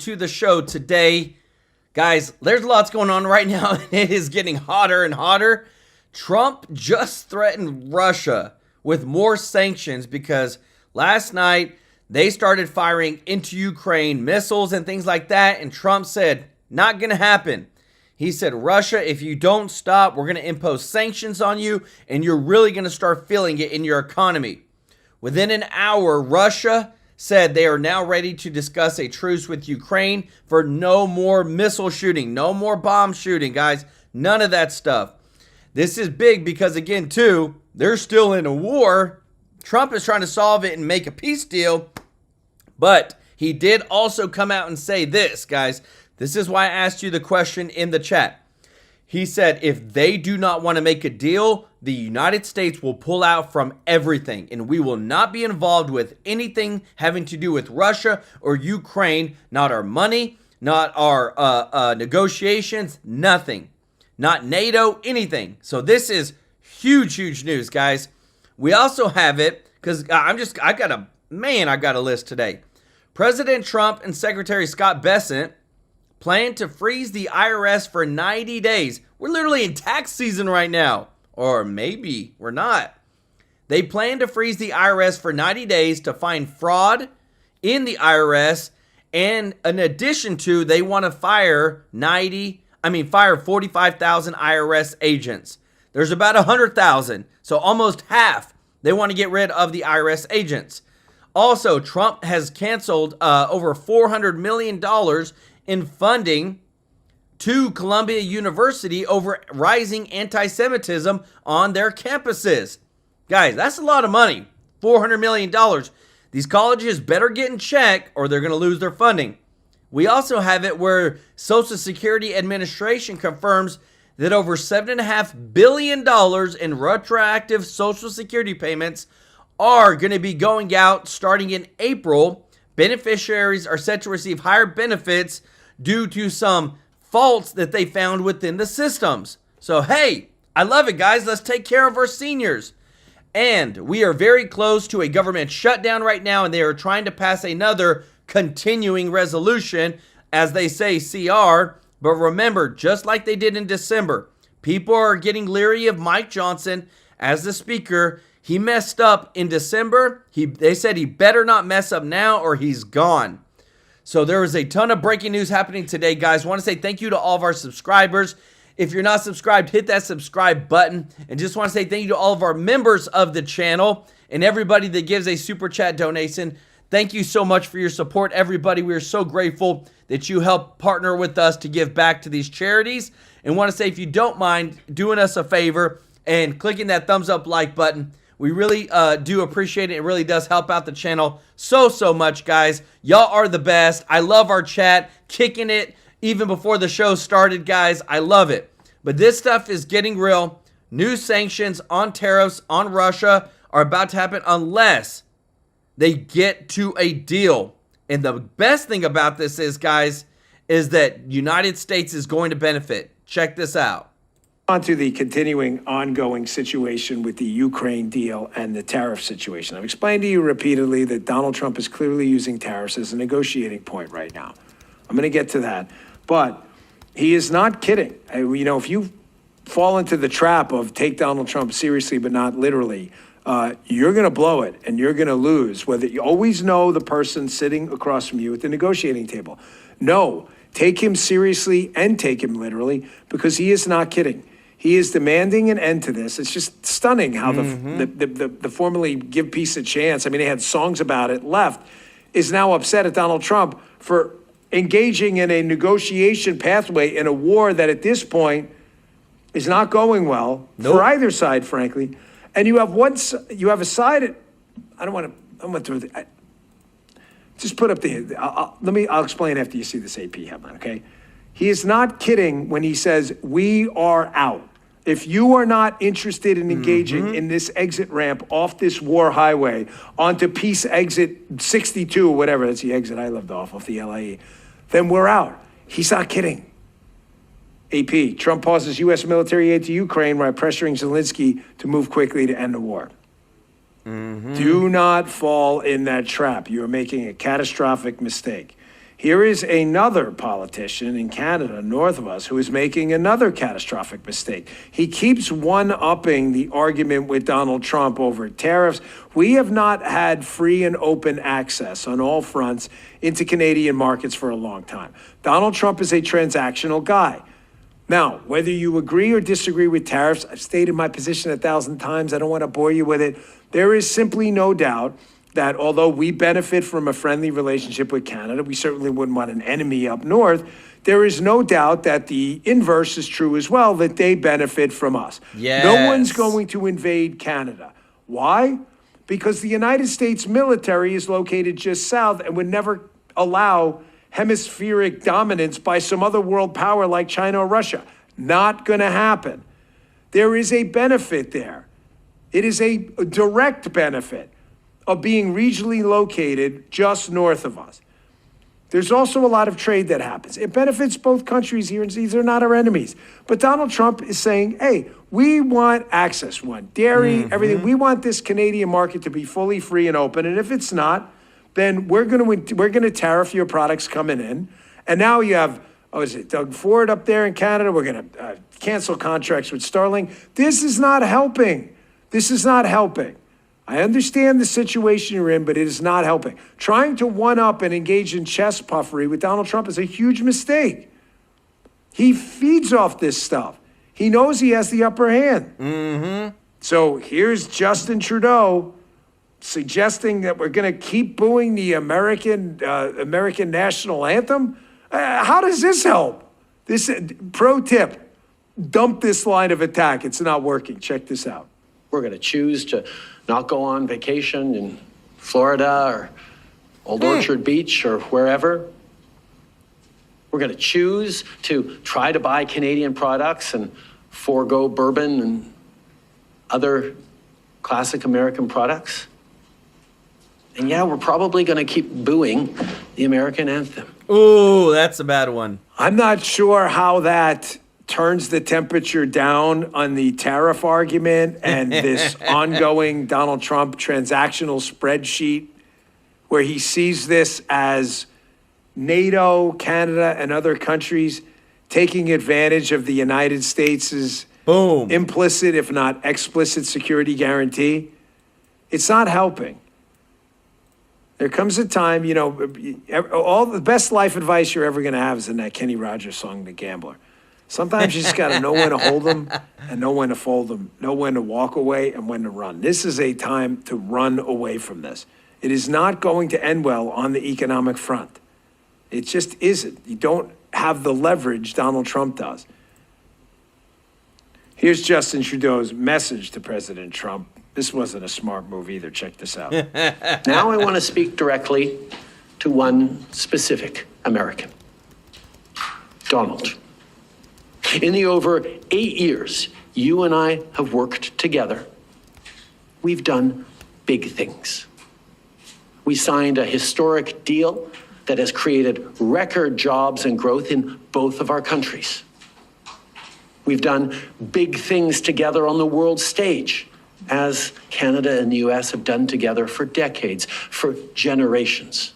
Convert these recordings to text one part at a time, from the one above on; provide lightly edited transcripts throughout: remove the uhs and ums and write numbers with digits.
to the show today. Guys, there's lots going on right now, and it is getting hotter and hotter. Trump just threatened Russia with more sanctions because last night they started firing into Ukraine missiles and things like that, and Trump said, not going to happen. He said, Russia, if you don't stop, we're going to impose sanctions on you, and you're really going to start feeling it in your economy. Within an hour, Russia said they are now ready to discuss a truce with Ukraine for no more missile shooting, no more bomb shooting, guys. None of that stuff. This is big because, again, too, they're still in a war. Trump is trying to solve it and make a peace deal. But he did also come out and say this, guys. This is why I asked you the question in the chat. He said, if they do not want to make a deal, the United States will pull out from everything, and we will not be involved with anything having to do with Russia or Ukraine, not our money, not our negotiations, nothing. Not NATO, anything. So this is huge, huge news, guys. We also have it, because I got a list today. President Trump and Secretary Scott Bessent plan to freeze the IRS for 90 days. We're literally in tax season right now. Or maybe we're not. They plan to freeze the IRS for 90 days to find fraud in the IRS. And in addition to, they want to fire 45,000 IRS agents. There's about 100,000. So almost half. They want to get rid of the IRS agents. Also, Trump has canceled over $400 million in funding to Columbia University over rising anti-Semitism on their campuses. Guys, that's a lot of money. $400 million. These colleges better get in check or they're going to lose their funding. We also have it where Social Security Administration confirms that over $7.5 billion in retroactive Social Security payments are going to be going out starting in April. Beneficiaries are set to receive higher benefits due to some faults that they found within the systems. So, hey, I love it, guys. Let's take care of our seniors. And we are very close to a government shutdown right now, and they are trying to pass another continuing resolution, as they say, CR. But remember, just like they did in December, people are getting leery of Mike Johnson as the speaker. He messed up in December. They said he better not mess up now or he's gone. So there is a ton of breaking news happening today, guys. I want to say thank you to all of our subscribers. If you're not subscribed, hit that subscribe button. And just want to say thank you to all of our members of the channel and everybody that gives a super chat donation. Thank you so much for your support, everybody. We are so grateful that you help partner with us to give back to these charities. And want to say, if you don't mind doing us a favor and clicking that thumbs up like button, we really do appreciate it. It really does help out the channel so much, guys. Y'all are the best. I love our chat, kicking it even before the show started, guys. I love it. But this stuff is getting real. New sanctions on tariffs on Russia are about to happen unless they get to a deal. And the best thing about this is, guys, is that United States is going to benefit. Check this out. On to the continuing ongoing situation with the Ukraine deal and the tariff situation. I've explained to you repeatedly that Donald Trump is clearly using tariffs as a negotiating point right now. I'm going to get to that. But he is not kidding. If you fall into the trap of take Donald Trump seriously but not literally, you're going to blow it and you're going to lose. Whether you always know the person sitting across from you at the negotiating table. No, take him seriously and take him literally, because he is not kidding. He is demanding an end to this. It's just stunning how the formerly Give Peace a Chance, I mean, they had songs about it, left, is now upset at Donald Trump for engaging in a negotiation pathway in a war that at this point is not going well for either side, frankly. And you have a side, just put up I'll explain after you see this AP headline, okay? He is not kidding when he says, we are out. If you are not interested in engaging in this exit ramp off this war highway onto peace exit 62, whatever, that's the exit I lived off the LIE, then we're out. He's not kidding. AP, Trump pauses U.S. military aid to Ukraine while pressuring Zelensky to move quickly to end the war. Do not fall in that trap. You are making a catastrophic mistake. Here is another politician in Canada, north of us, who is making another catastrophic mistake. He keeps one-upping the argument with Donald Trump over tariffs. We have not had free and open access on all fronts into Canadian markets for a long time. Donald Trump is a transactional guy. Now, whether you agree or disagree with tariffs, I've stated my position 1,000 times. I don't want to bore you with it. There is simply no doubt that although we benefit from a friendly relationship with Canada, we certainly wouldn't want an enemy up north. There is no doubt that the inverse is true as well, that they benefit from us. Yes. No one's going to invade Canada. Why? Because the United States military is located just south and would never allow hemispheric dominance by some other world power like China or Russia. Not going to happen. There is a benefit there. It is a direct benefit of being regionally located just north of us. There's also a lot of trade that happens. It benefits both countries here, and these are not our enemies. But Donald Trump is saying, hey, we want access, we want dairy, everything. We want this Canadian market to be fully free and open. And if it's not, then we're gonna tariff your products coming in. And now you have, Doug Ford up there in Canada. We're gonna cancel contracts with Starlink. This is not helping. This is not helping. I understand the situation you're in, but it is not helping. Trying to one-up and engage in chest puffery with Donald Trump is a huge mistake. He feeds off this stuff. He knows he has the upper hand. So here's Justin Trudeau suggesting that we're going to keep booing the American national anthem. How does this help? This pro tip: dump this line of attack. It's not working. Check this out. We're going to choose to not go on vacation in Florida or Old Orchard Beach or wherever. We're going to choose to try to buy Canadian products and forego bourbon and other classic American products. And yeah, we're probably going to keep booing the American anthem. Ooh, that's a bad one. I'm not sure how that turns the temperature down on the tariff argument and this ongoing Donald Trump transactional spreadsheet where he sees this as NATO, Canada, and other countries taking advantage of the United States' implicit, if not explicit, security guarantee. It's not helping. There comes a time, all the best life advice you're ever going to have is in that Kenny Rogers song, The Gambler. Sometimes you just got to know when to hold them and know when to fold them, know when to walk away and when to run. This is a time to run away from this. It is not going to end well on the economic front. It just isn't. You don't have the leverage Donald Trump does. Here's Justin Trudeau's message to President Trump. This wasn't a smart move either. Check this out. Now I want to speak directly to one specific American, Donald. In the over 8 years you and I have worked together, we've done big things. We signed a historic deal that has created record jobs and growth in both of our countries. We've done big things together on the world stage, as Canada and the US have done together for decades, for generations.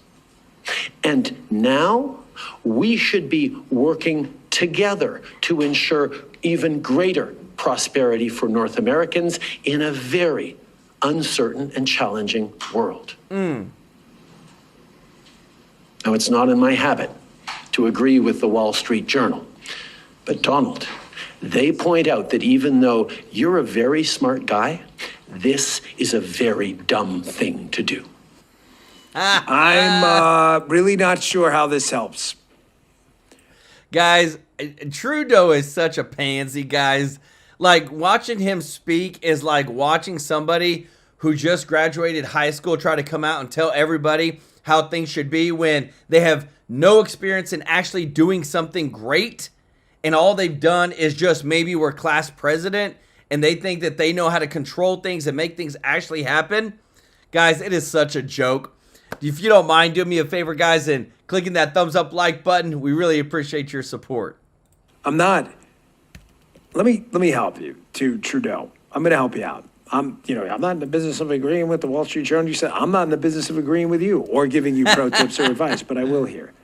And now we should be working together to ensure even greater prosperity for North Americans in a very uncertain and challenging world. Now, it's not in my habit to agree with the Wall Street Journal, but Donald, they point out that even though you're a very smart guy, this is a very dumb thing to do. I'm really not sure how this helps. Guys, Trudeau is such a pansy, guys. Like, watching him speak is like watching somebody who just graduated high school try to come out and tell everybody how things should be when they have no experience in actually doing something great. And all they've done is just maybe were class president and they think that they know how to control things and make things actually happen. Guys, it is such a joke. If you don't mind, do me a favor, guys, and clicking that thumbs up like button. We really appreciate your support. I'm not. Let me help you to Trudeau. I'm going to help you out. I'm not in the business of agreeing with the Wall Street Journal. You said I'm not in the business of agreeing with you or giving you pro tips or advice, but I will here.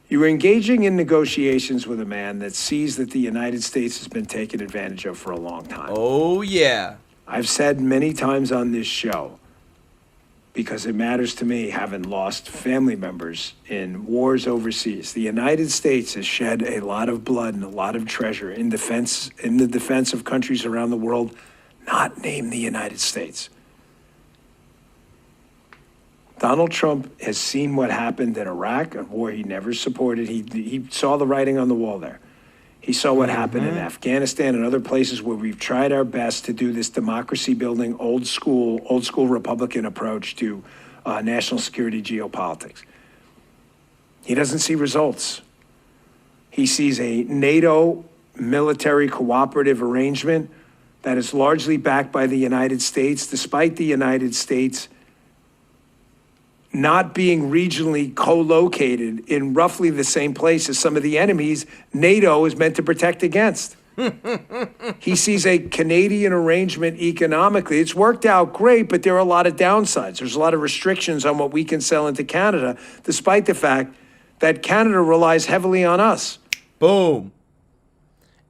You are engaging in negotiations with a man that sees that the United States has been taken advantage of for a long time. Oh, yeah. I've said many times on this show, because it matters to me, having lost family members in wars overseas, the United States has shed a lot of blood and a lot of treasure in the defense of countries around the world, not named the United States. Donald Trump has seen what happened in Iraq, a war he never supported. He saw the writing on the wall there. He saw what happened in Afghanistan and other places where we've tried our best to do this democracy building, old school Republican approach to national security geopolitics. He doesn't see results. He sees a NATO military cooperative arrangement that is largely backed by the United States, despite the United States not being regionally co-located in roughly the same place as some of the enemies NATO is meant to protect against. He sees a Canadian arrangement economically. It's worked out great, but there are a lot of downsides. There's a lot of restrictions on what we can sell into Canada, despite the fact that Canada relies heavily on us. Boom.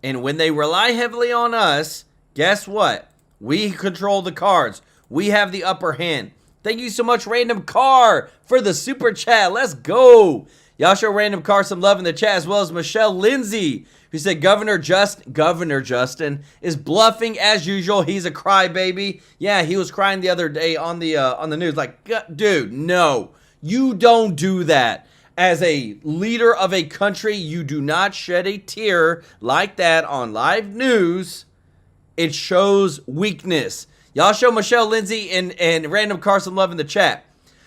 And when they rely heavily on us, guess what? We control the cards. We have the upper hand. Thank you so much, Random Car, for the super chat. Let's go. Y'all show Random Car some love in the chat, as well as Michelle Lindsay, who said Governor Justin is bluffing as usual. He's a crybaby. Yeah, he was crying the other day on the news. Like, dude, no, you don't do that. As a leader of a country, you do not shed a tear like that on live news. It shows weakness. Y'all show Michelle Lindsay and Random Car some love in the chat.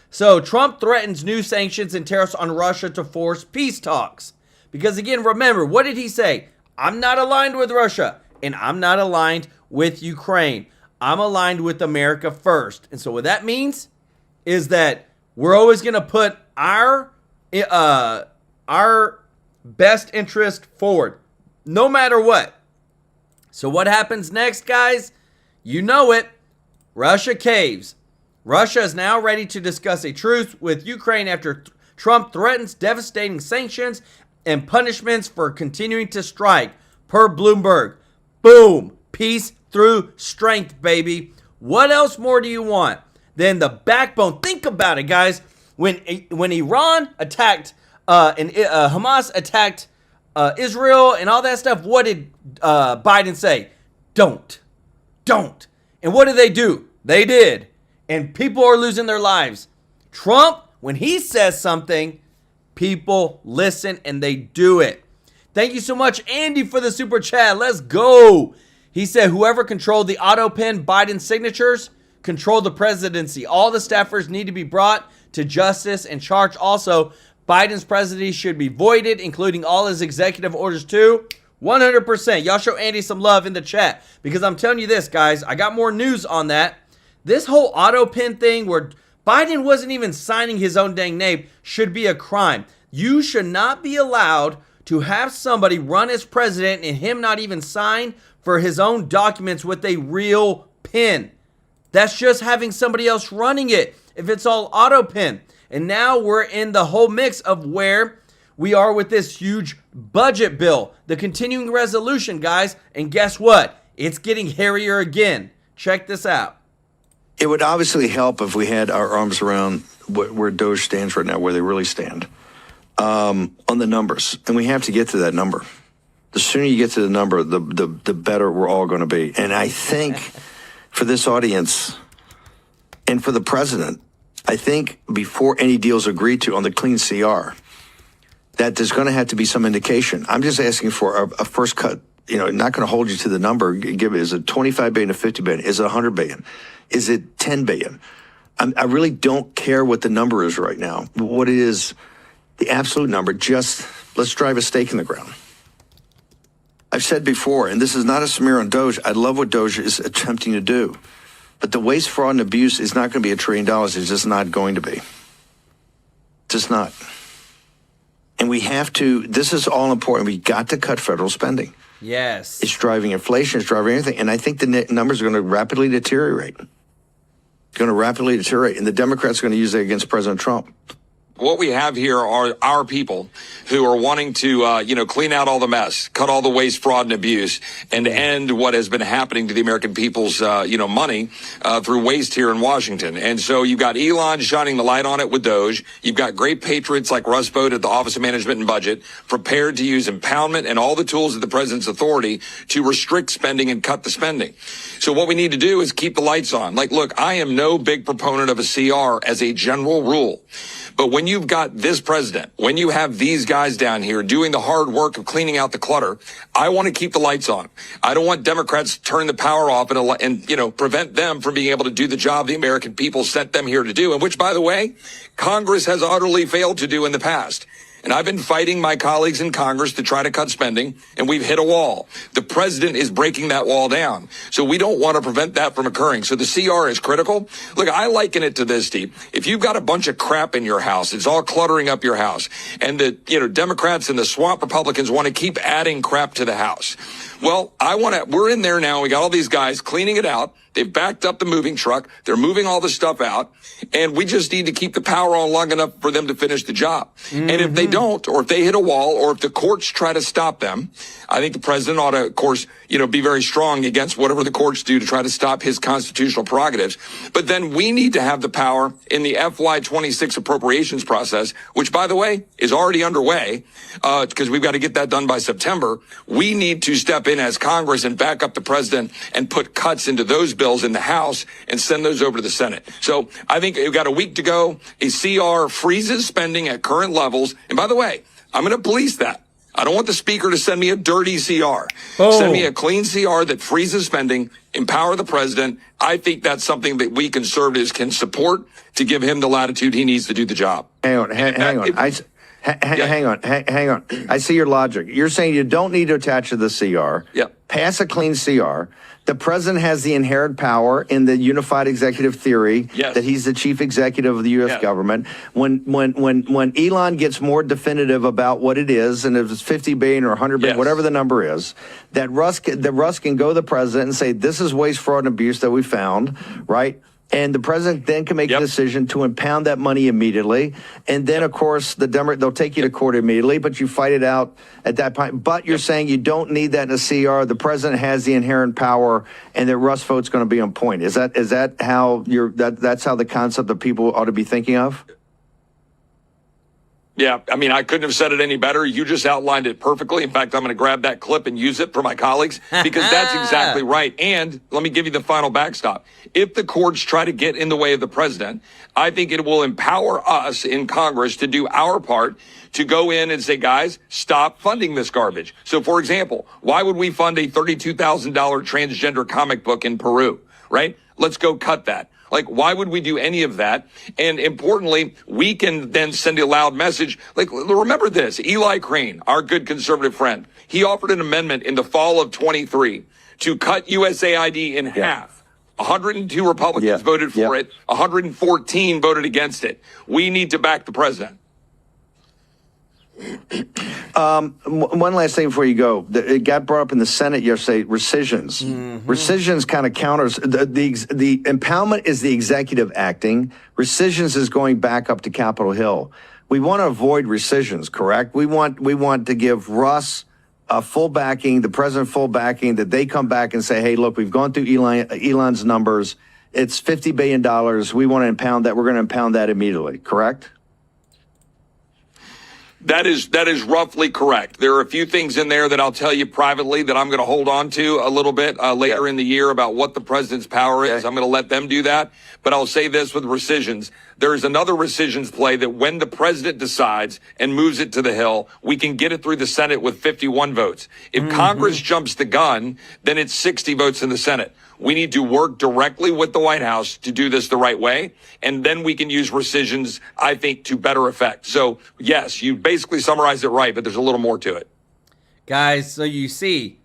So Trump threatens new sanctions and tariffs on Russia to force peace talks. Because again, remember, what did he say? I'm not aligned with Russia, and I'm not aligned with Ukraine. I'm aligned with America first. And so what that means is that we're always going to put our best interest forward, no matter what. So what happens next, guys? You know it. Russia caves. Russia is now ready to discuss a truce with Ukraine after Trump threatens devastating sanctions and punishments for continuing to strike, per Bloomberg. Boom. Peace through strength, baby. What else more do you want than the backbone? Think about it, guys. When Iran attacked and Hamas attacked Israel and all that stuff, what did Biden say? Don't. And what did they do? They did. And people are losing their lives. Trump, when he says something, people listen and they do it. Thank you so much, Andy, for the super chat. Let's go. He said, whoever controlled the auto pen Biden signatures controlled the presidency. All the staffers need to be brought to justice and charged. Also, Biden's presidency should be voided, including all his executive orders too. 100%. Y'all show Andy some love in the chat, because I'm telling you this, guys, I got more news on that. This whole auto pen thing where Biden wasn't even signing his own dang name should be a crime. You should not be allowed to have somebody run as president and him not even sign for his own documents with a real pen. That's just having somebody else running it if it's all auto pen. And now we're in the whole mix of where we are with this huge budget bill, the continuing resolution, guys. And guess what? It's getting hairier again. Check this out. It would obviously help if we had our arms around where DOGE stands right now, where they really stand, on the numbers. And we have to get to that number. The sooner you get to the number, the better we're all going to be. And I think for this audience and for the president, I think before any deals agreed to on the clean CR, that there's going to have to be some indication. I'm just asking for a first cut. You know, not going to hold you to the number. Give it, is it 25 billion to 50 billion? Is it 100 billion? Is it 10 billion? I really don't care what the number is right now. What it is, the absolute number, just let's drive a stake in the ground. I've said before, and this is not a smear on DOGE, I love what DOGE is attempting to do. But the waste, fraud, and abuse is not going to be $1 trillion. It's just not going to be. Just not. And we have to, this is all important. We got to cut federal spending. Yes. It's driving inflation. It's driving everything. And I think the numbers are going to rapidly deteriorate. It's going to rapidly deteriorate. And the Democrats are going to use that against President Trump. What we have here are our people who are wanting to, clean out all the mess, cut all the waste, fraud, and abuse, and end what has been happening to the American people's, money through waste here in Washington. And so you've got Elon shining the light on it with DOGE. You've got great patriots like Russ Vought at the Office of Management and Budget prepared to use impoundment and all the tools of the president's authority to restrict spending and cut the spending. So what we need to do is keep the lights on. Like, look, I am no big proponent of a CR as a general rule. But when you've got this president, when you have these guys down here doing the hard work of cleaning out the clutter, I want to keep the lights on. I don't want Democrats to turn the power off and prevent them from being able to do the job the American people sent them here to do, and which, by the way, Congress has utterly failed to do in the past. And I've been fighting my colleagues in Congress to try to cut spending, and we've hit a wall. The president is breaking that wall down. So we don't want to prevent that from occurring. So the CR is critical. Look, I liken it to this, Steve. If you've got a bunch of crap in your house, it's all cluttering up your house, and the Democrats and the swamp Republicans want to keep adding crap to the house. Well, we're in there now. We got all these guys cleaning it out. They've backed up the moving truck. They're moving all the stuff out. And we just need to keep the power on long enough for them to finish the job. Mm-hmm. And if they don't, or if they hit a wall, or if the courts try to stop them, I think the president ought to, of course, be very strong against whatever the courts do to try to stop his constitutional prerogatives. But then we need to have the power in the FY26 appropriations process, which, by the way, is already underway, because we've got to get that done by September. We need to step in as Congress and back up the president and put cuts into those bills in the House and send those over to the Senate. So I think we've got a week to go. A CR freezes spending at current levels. And by the way, I'm going to police that. I don't want the speaker to send me a dirty CR. Send me a clean CR that freezes spending, empower the president. I think that's something that we conservatives can support to give him the latitude he needs to do the job. Hang on. Hang on. I see your logic. You're saying you don't need to attach to the CR. Yep. Pass a clean CR. The president has the inherent power in the unified executive theory that he's the chief executive of the U.S. government. When Elon gets more definitive about what it is, and if it's 50 billion or 100 billion, whatever the number is, that Russ can go to the president and say, this is waste, fraud, and abuse that we found, right? And the president then can make a decision to impound that money immediately. And then, of course, they'll take you to court immediately, but you fight it out at that point. But you're saying you don't need that in a CR. The president has the inherent power, and that Russ Vought's going to be on point. Is that how that's how the concept that people ought to be thinking of? Yeah, I mean, I couldn't have said it any better. You just outlined it perfectly. In fact, I'm going to grab that clip and use it for my colleagues because that's exactly right. And let me give you the final backstop. If the courts try to get in the way of the president, I think it will empower us in Congress to do our part to go in and say, guys, stop funding this garbage. So, for example, why would we fund a $32,000 transgender comic book in Peru, right? Let's go cut that. Like, why would we do any of that? And importantly, we can then send a loud message. Like, remember this, Eli Crane, our good conservative friend, he offered an amendment in the fall of 23 to cut USAID in half. 102 Republicans voted for it. 114 voted against it. We need to back the president. One last thing before you go. It got brought up in the Senate yesterday, rescissions. Mm-hmm. Rescissions kind of counters. The impoundment is the executive acting. Rescissions is going back up to Capitol Hill. We want to avoid rescissions, correct? We want to give Russ full backing, the president full backing, that they come back and say, hey, look, we've gone through Elon's numbers. It's $50 billion. We want to impound that. We're going to impound that immediately, correct? That is roughly correct. There are a few things in there that I'll tell you privately that I'm going to hold on to a little bit later in the year about what the president's power is. I'm going to let them do that. But I'll say this with rescissions. There is another rescissions play that when the president decides and moves it to the Hill, we can get it through the Senate with 51 votes. If Congress jumps the gun, then it's 60 votes in the Senate. We need to work directly with the White House to do this the right way, and then we can use rescissions, I think, to better effect. So, yes, you basically summarized it right, but there's a little more to it. Guys, so you see,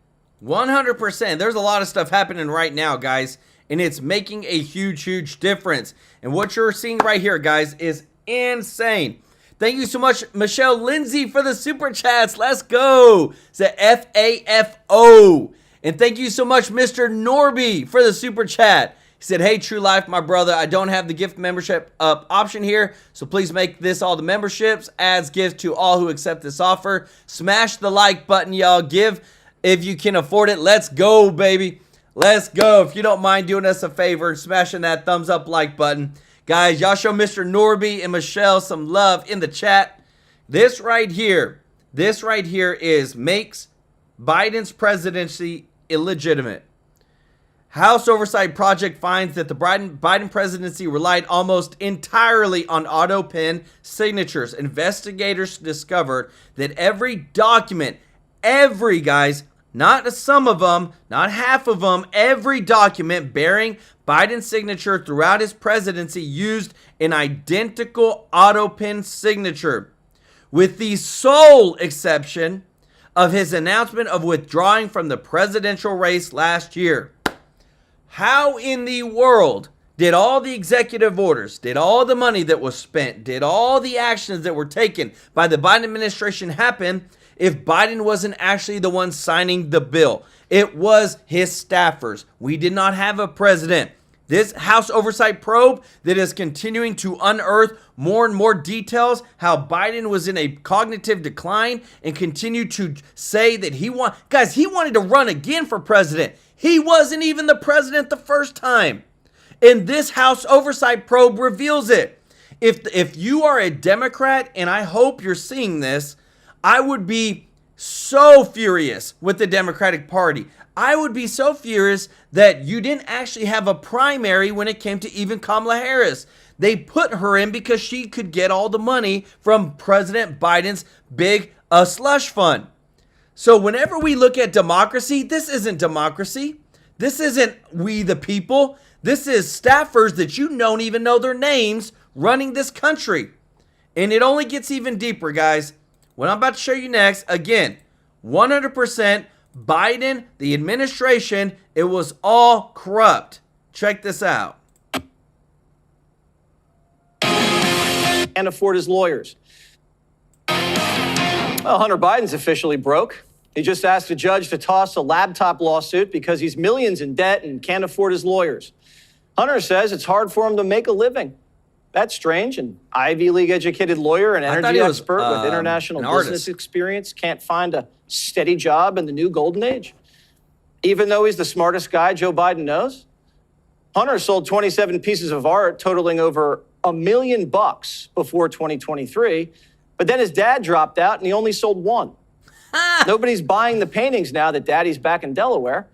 100%, there's a lot of stuff happening right now, guys, and it's making a huge, huge difference. And what you're seeing right here, guys, is insane. Thank you so much, Michelle Lindsay, for the super chats. Let's go. It's a FAFO. And thank you so much, Mr. Norby, for the super chat. He said, hey, TrueLife, my brother, I don't have the gift membership option here, so please make this all the memberships. Adds gifts to all who accept this offer. Smash the like button, y'all. Give if you can afford it. Let's go, baby. Let's go. If you don't mind doing us a favor and smashing that thumbs up like button. Guys, y'all show Mr. Norby and Michelle some love in the chat. This right here is makes Biden's presidency illegitimate. House Oversight Project finds that the Biden presidency relied almost entirely on auto pen signatures. Investigators discovered that every document, guys, not some of them, not half of them, every document bearing Biden's signature throughout his presidency used an identical auto pen signature, with the sole exception of his announcement of withdrawing from the presidential race last year. How in the world did all the executive orders, did all the money that was spent, did all the actions that were taken by the Biden administration happen if Biden wasn't actually the one signing the bill? It was his staffers. We did not have a president. This House Oversight Probe that is continuing to unearth more and more details how Biden was in a cognitive decline and continued to say that he wanted to run again for president. He wasn't even the president the first time. And this House Oversight Probe reveals it. If you are a Democrat, and I hope you're seeing this, I would be so furious with the Democratic Party. I would be so furious that you didn't actually have a primary when it came to even Kamala Harris. They put her in because she could get all the money from President Biden's big slush fund. So whenever we look at democracy, this isn't democracy. This isn't we the people. This is staffers that you don't even know their names running this country. And it only gets even deeper, guys. What I'm about to show you next, again, 100% Biden, the administration, it was all corrupt. Check this out. Can't afford his lawyers. Well, Hunter Biden's officially broke. He just asked a judge to toss a laptop lawsuit because he's millions in debt and can't afford his lawyers. Hunter says it's hard for him to make a living. That's strange. An Ivy League educated lawyer and energy expert with international business experience can't find a steady job in the new golden age. Even though he's the smartest guy Joe Biden knows. Hunter sold 27 pieces of art totaling over $1 million before 2023. But then his dad dropped out and he only sold one. Nobody's buying the paintings now that daddy's back in Delaware.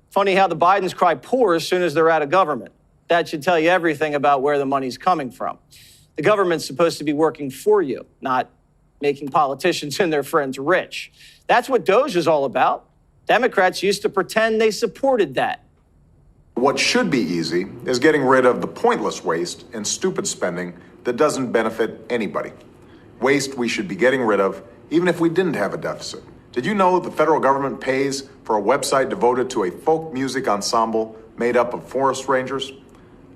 Funny how the Bidens cry poor as soon as they're out of government. That should tell you everything about where the money's coming from. The government's supposed to be working for you, not making politicians and their friends rich. That's what DOGE is all about. Democrats used to pretend they supported that. What should be easy is getting rid of the pointless waste and stupid spending that doesn't benefit anybody. Waste we should be getting rid of even if we didn't have a deficit. Did you know the federal government pays for a website devoted to a folk music ensemble made up of forest rangers?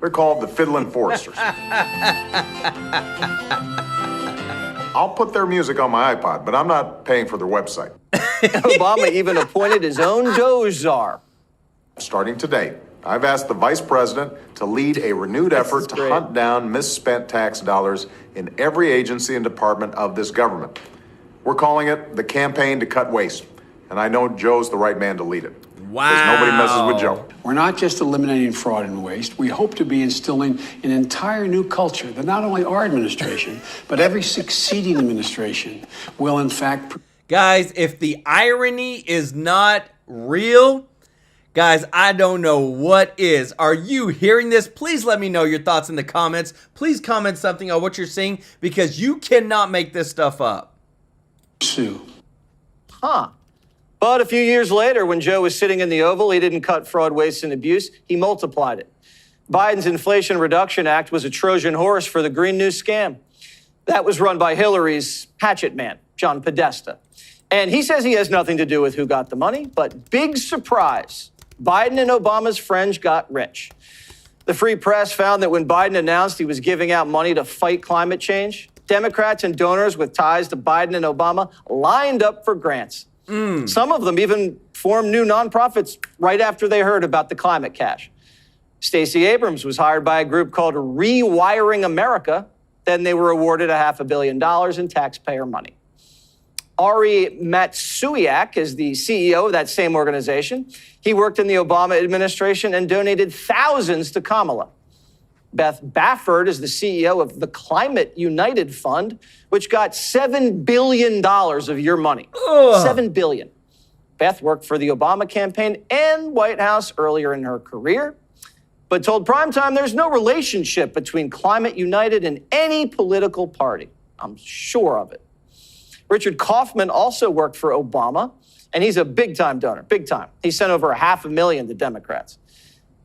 They're called the Fiddlin' Foresters. I'll put their music on my iPod, but I'm not paying for their website. Obama even appointed his own DOGE czar. Starting today, I've asked the vice president to lead a renewed effort to hunt down misspent tax dollars in every agency and department of this government. We're calling it the Campaign to Cut Waste, and I know Joe's the right man to lead it. Wow. Because nobody messes with Joe. We're not just eliminating fraud and waste. We hope to be instilling an entire new culture that not only our administration, but every succeeding administration will in fact... Guys, if the irony is not real, guys, I don't know what is. Are you hearing this? Please let me know your thoughts in the comments. Please comment something on what you're seeing, because you cannot make this stuff up. Sue. Huh. But a few years later, when Joe was sitting in the Oval, he didn't cut fraud, waste, and abuse. He multiplied it. Biden's Inflation Reduction Act was a Trojan horse for the Green New scam. That was run by Hillary's hatchet man, John Podesta. And he says he has nothing to do with who got the money, but big surprise, Biden and Obama's friends got rich. The Free Press found that when Biden announced he was giving out money to fight climate change, Democrats and donors with ties to Biden and Obama lined up for grants. Some of them even formed new nonprofits right after they heard about the climate cash. Stacey Abrams was hired by a group called Rewiring America. Then they were awarded $500 million in taxpayer money. Ari Matsuiak is the CEO of that same organization. He worked in the Obama administration and donated thousands to Kamala. Beth Bafford is the CEO of the Climate United Fund, which got $7 billion of your money. $7 billion. Beth worked for the Obama campaign and White House earlier in her career, but told Primetime there's no relationship between Climate United and any political party. I'm sure of it. Richard Kaufman also worked for Obama, and he's a big-time donor, big time. He sent over $500,000 to Democrats.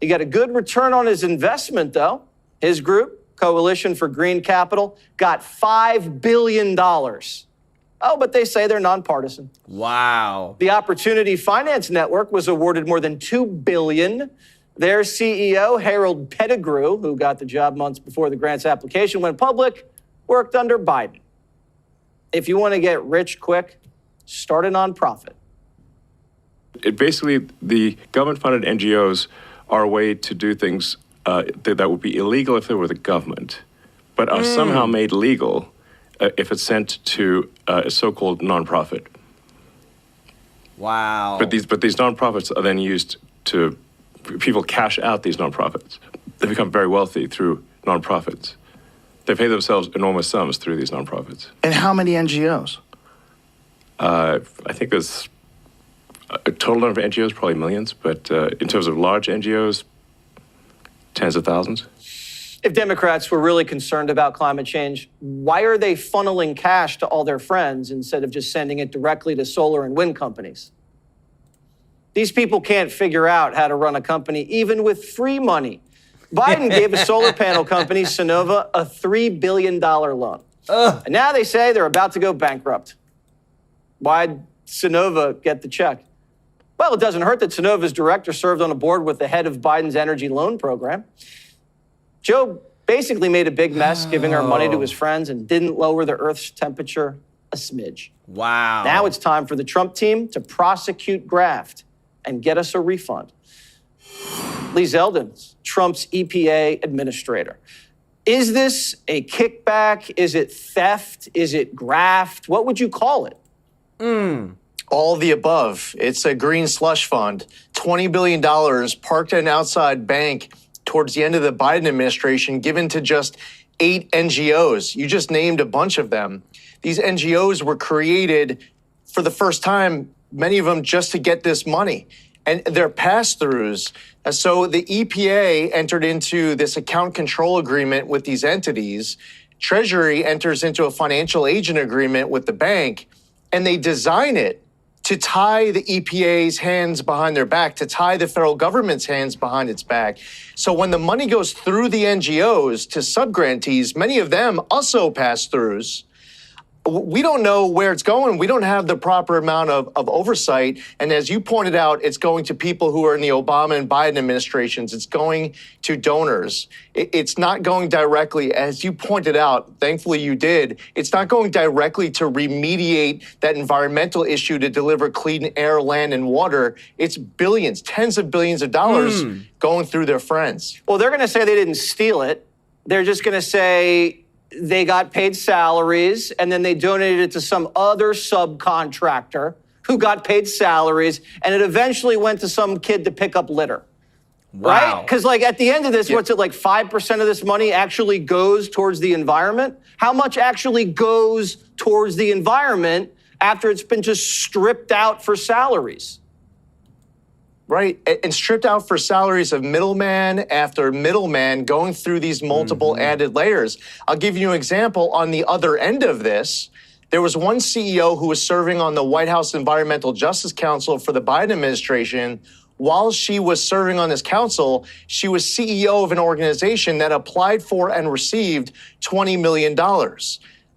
He got a good return on his investment, though. His group, Coalition for Green Capital, got $5 billion. Oh, but they say they're nonpartisan. Wow. The Opportunity Finance Network was awarded more than $2 billion. Their CEO, Harold Pettigrew, who got the job months before the grant's application went public, worked under Biden. If you want to get rich quick, start a nonprofit. Basically, the government-funded NGOs are a way to do things that would be illegal if they were the government, but are somehow made legal if it's sent to a so-called nonprofit. Wow. But these nonprofits are then used to, people cash out these nonprofits. They become very wealthy through nonprofits. They pay themselves enormous sums through these nonprofits. And how many NGOs? I think there's a total number of NGOs, probably millions, but in terms of large NGOs, tens of thousands. If Democrats were really concerned about climate change, why are they funneling cash to all their friends instead of just sending it directly to solar and wind companies? These people can't figure out how to run a company even with free money. Biden gave a solar panel company, Sonova, a $3 billion loan. And now they say they're about to go bankrupt. Why'd Sonova get the check? Well, it doesn't hurt that Sonova's director served on a board with the head of Biden's energy loan program. Joe basically made a big mess giving our money to his friends and didn't lower the Earth's temperature a smidge. Wow. Now it's time for the Trump team to prosecute graft and get us a refund. Lee Zeldin, Trump's EPA administrator. Is this a kickback? Is it theft? Is it graft? What would you call it? All the above. It's a green slush fund. $20 billion parked at an outside bank towards the end of the Biden administration, given to just 8 NGOs. You just named a bunch of them. These NGOs were created for the first time, many of them just to get this money. And they're pass-throughs. So the EPA entered into this account control agreement with these entities. Treasury enters into a financial agent agreement with the bank, and they design it to tie the EPA's hands behind their back, to tie the federal government's hands behind its back. So when the money goes through the NGOs to subgrantees, many of them also pass-throughs. We don't know where it's going. We don't have the proper amount of oversight. And as you pointed out, it's going to people who are in the Obama and Biden administrations. It's going to donors. It's not going directly, as you pointed out, thankfully you did, it's not going directly to remediate that environmental issue to deliver clean air, land, and water. It's billions, tens of billions of dollars going through their friends. Well, they're going to say they didn't steal it. They're just going to say they got paid salaries, and then they donated it to some other subcontractor who got paid salaries, and it eventually went to some kid to pick up litter. Wow. Right? Because like at the end of this, what's it like 5% of this money actually goes towards the environment? How much actually goes towards the environment after it's been just stripped out for salaries? Right, and stripped out for salaries of middleman after middleman going through these multiple added layers. I'll give you an example. On the other end of this, there was one CEO who was serving on the White House Environmental Justice Council for the Biden administration. While she was serving on this council, she was CEO of an organization that applied for and received $20 million.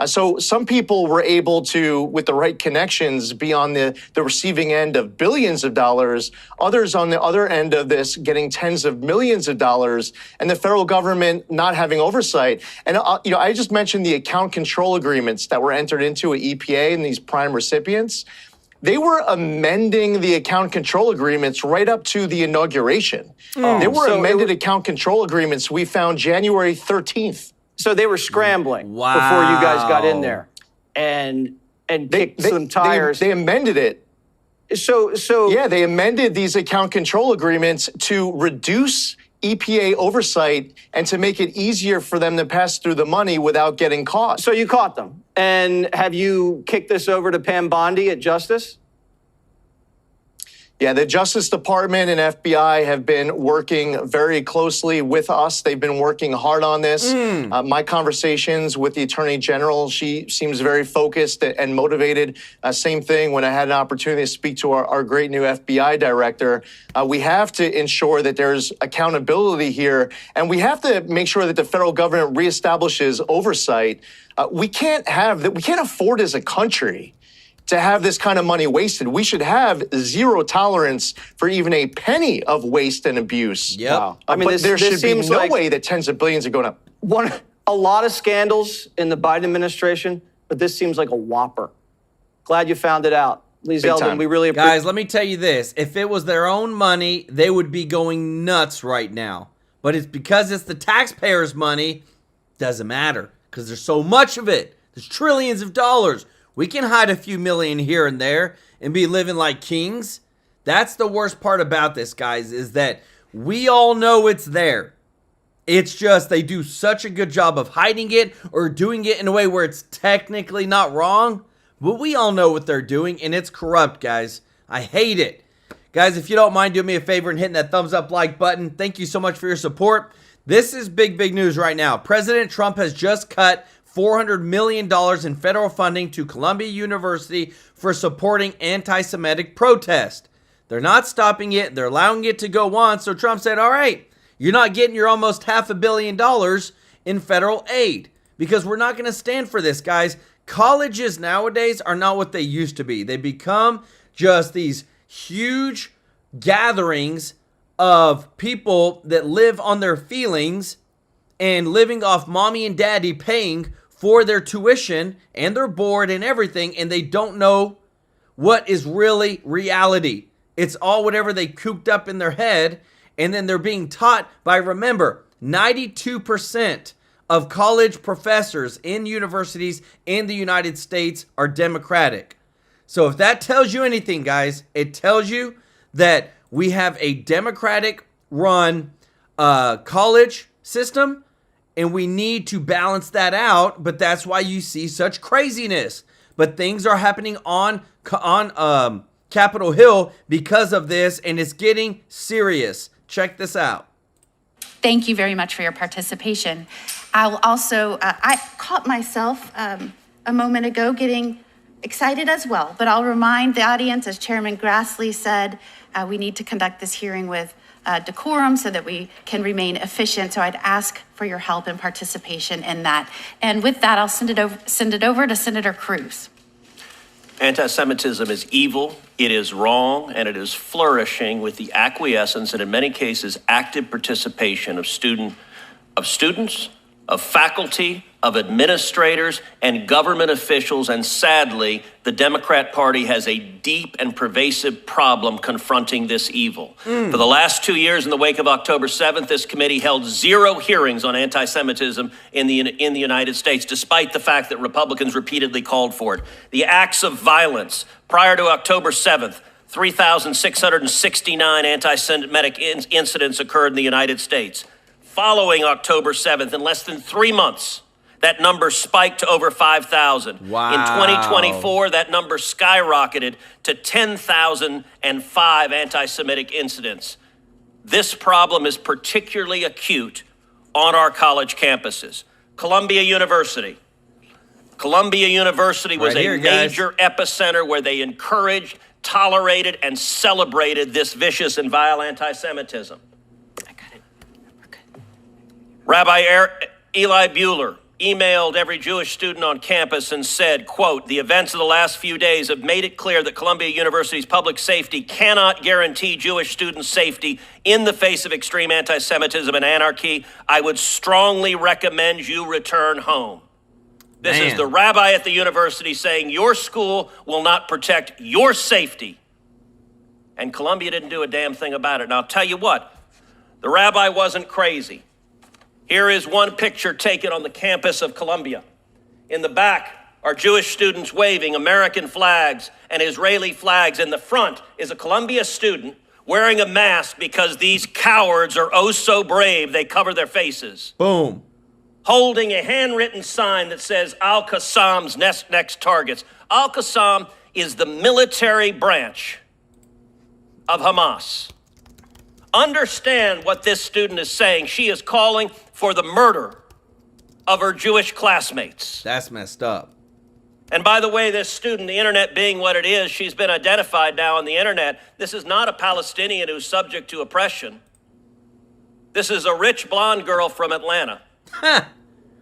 So some people were able to, with the right connections, be on the receiving end of billions of dollars, others on the other end of this getting tens of millions of dollars, and the federal government not having oversight. And I just mentioned the account control agreements that were entered into at EPA and these prime recipients. they were amending the account control agreements right up to the inauguration. There were amended account control agreements we found January 13th. So they were scrambling before you guys got in there and kicked some tires. They amended it. So yeah, they amended these account control agreements to reduce EPA oversight and to make it easier for them to pass through the money without getting caught. So you caught them. And have you kicked this over to Pam Bondi at Justice? Yeah, the Justice Department and FBI have been working very closely with us. They've been working hard on this. My conversations with the Attorney General, she seems very focused and motivated. Same thing when I had an opportunity to speak to our great new FBI director. We have to ensure that there's accountability here, and we have to make sure that the federal government reestablishes oversight. We can't afford as a country to have this kind of money wasted. We should have zero tolerance for even a penny of waste and abuse. Yep. Wow. I mean, but there should be no like way that tens of billions are going up. A lot of scandals in the Biden administration, but this seems like a whopper. Glad you found it out. Lee Zeldin, we really appreciate. Guys, let me tell you this. If it was their own money, they would be going nuts right now. But it's because it's the taxpayers' money, doesn't matter. Because there's so much of it. There's trillions of dollars. We can hide a few million here and there and be living like kings. That's the worst part about this, guys, is that we all know it's there. It's just they do such a good job of hiding it or doing it in a way where it's technically not wrong. But we all know what they're doing, and it's corrupt, guys. I hate it. Guys, if you don't mind, do me a favor and hitting that thumbs up like button. Thank you so much for your support. This is big news right now. President Trump has just cut $400 million in federal funding to Columbia University for supporting anti-Semitic protest. They're not stopping it. They're allowing it to go on. So Trump said, all right, you're not getting your almost $500 million in federal aid because we're not going to stand for this, guys. Colleges nowadays are not what they used to be. They become just these huge gatherings of people that live on their feelings and living off mommy and daddy paying for their tuition and their board and everything, and they don't know what is really reality. It's all whatever they cooped up in their head, and then they're being taught by, remember, 92% of college professors in universities in the United States are Democratic. So if that tells you anything, guys, it tells you that we have a Democratic-run college system, and we need to balance that out, but that's why you see such craziness. But things are happening on Capitol Hill because of this, and it's getting serious. Check this out. Thank you very much for your participation. I will also, I caught myself a moment ago getting excited as well, but I'll remind the audience, as Chairman Grassley said, we need to conduct this hearing with decorum so that we can remain efficient. So I'd ask for your help and participation in that. And with that, I'll send it over to Senator Cruz. Anti-Semitism is evil, it is wrong, and it is flourishing with the acquiescence and in many cases active participation of students, of faculty, of administrators, and government officials. And sadly, the Democrat Party has a deep and pervasive problem confronting this evil. For the last 2 years, in the wake of October 7th, this committee held 0 hearings on anti-Semitism in the United States, despite the fact that Republicans repeatedly called for it. The acts of violence prior to October 7th, 3,669 anti-Semitic incidents occurred in the United States. Following October 7th, in less than 3 months, that number spiked to over 5,000. Wow. In 2024, that number skyrocketed to 10,005 anti-Semitic incidents. This problem is particularly acute on our college campuses. Columbia University was a major epicenter where they encouraged, tolerated, and celebrated this vicious and vile anti-Semitism. Rabbi Eli Buehler emailed every Jewish student on campus and said, quote, "The events of the last few days have made it clear that Columbia University's public safety cannot guarantee Jewish students' safety in the face of extreme anti-Semitism and anarchy. I would strongly recommend you return home." This is Man. the rabbi at the university saying your school will not protect your safety. And Columbia didn't do a damn thing about it. And I'll tell you what, the rabbi wasn't crazy. Here is one picture taken on the campus of Columbia. In the back are Jewish students waving American flags and Israeli flags. In the front is a Columbia student wearing a mask because these cowards are oh so brave, they cover their faces. Boom. Holding a handwritten sign that says Al-Qassam's next targets. Al-Qassam is the military branch of Hamas. Understand what this student is saying. She is calling for the murder of her Jewish classmates. That's messed up. And by the way, this student, the internet being what it is, she's been identified now on the internet. This is not a Palestinian who's subject to oppression. This is a rich blonde girl from Atlanta.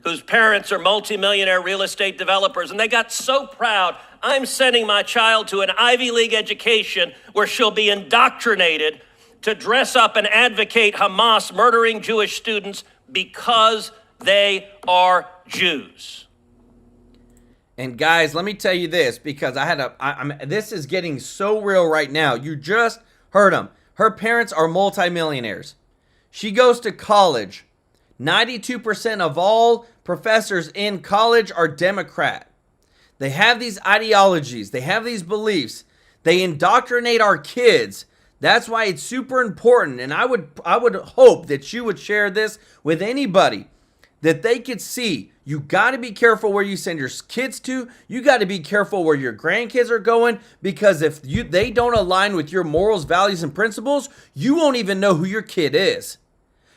Whose parents are multimillionaire real estate developers, and they got so proud. I'm sending my child to an Ivy League education where she'll be indoctrinated to dress up and advocate Hamas murdering Jewish students because they are Jews. And guys, let me tell you this, because this is getting so real right now. You just heard them. Her parents are multimillionaires. She goes to college. 92% of all professors in college are Democrat. They have these ideologies. They have these beliefs. They indoctrinate our kids. That's why it's super important. And I would hope that you would share this with anybody, that they could see you got to be careful where you send your kids to. You got to be careful where your grandkids are going, because if they don't align with your morals, values, and principles, you won't even know who your kid is.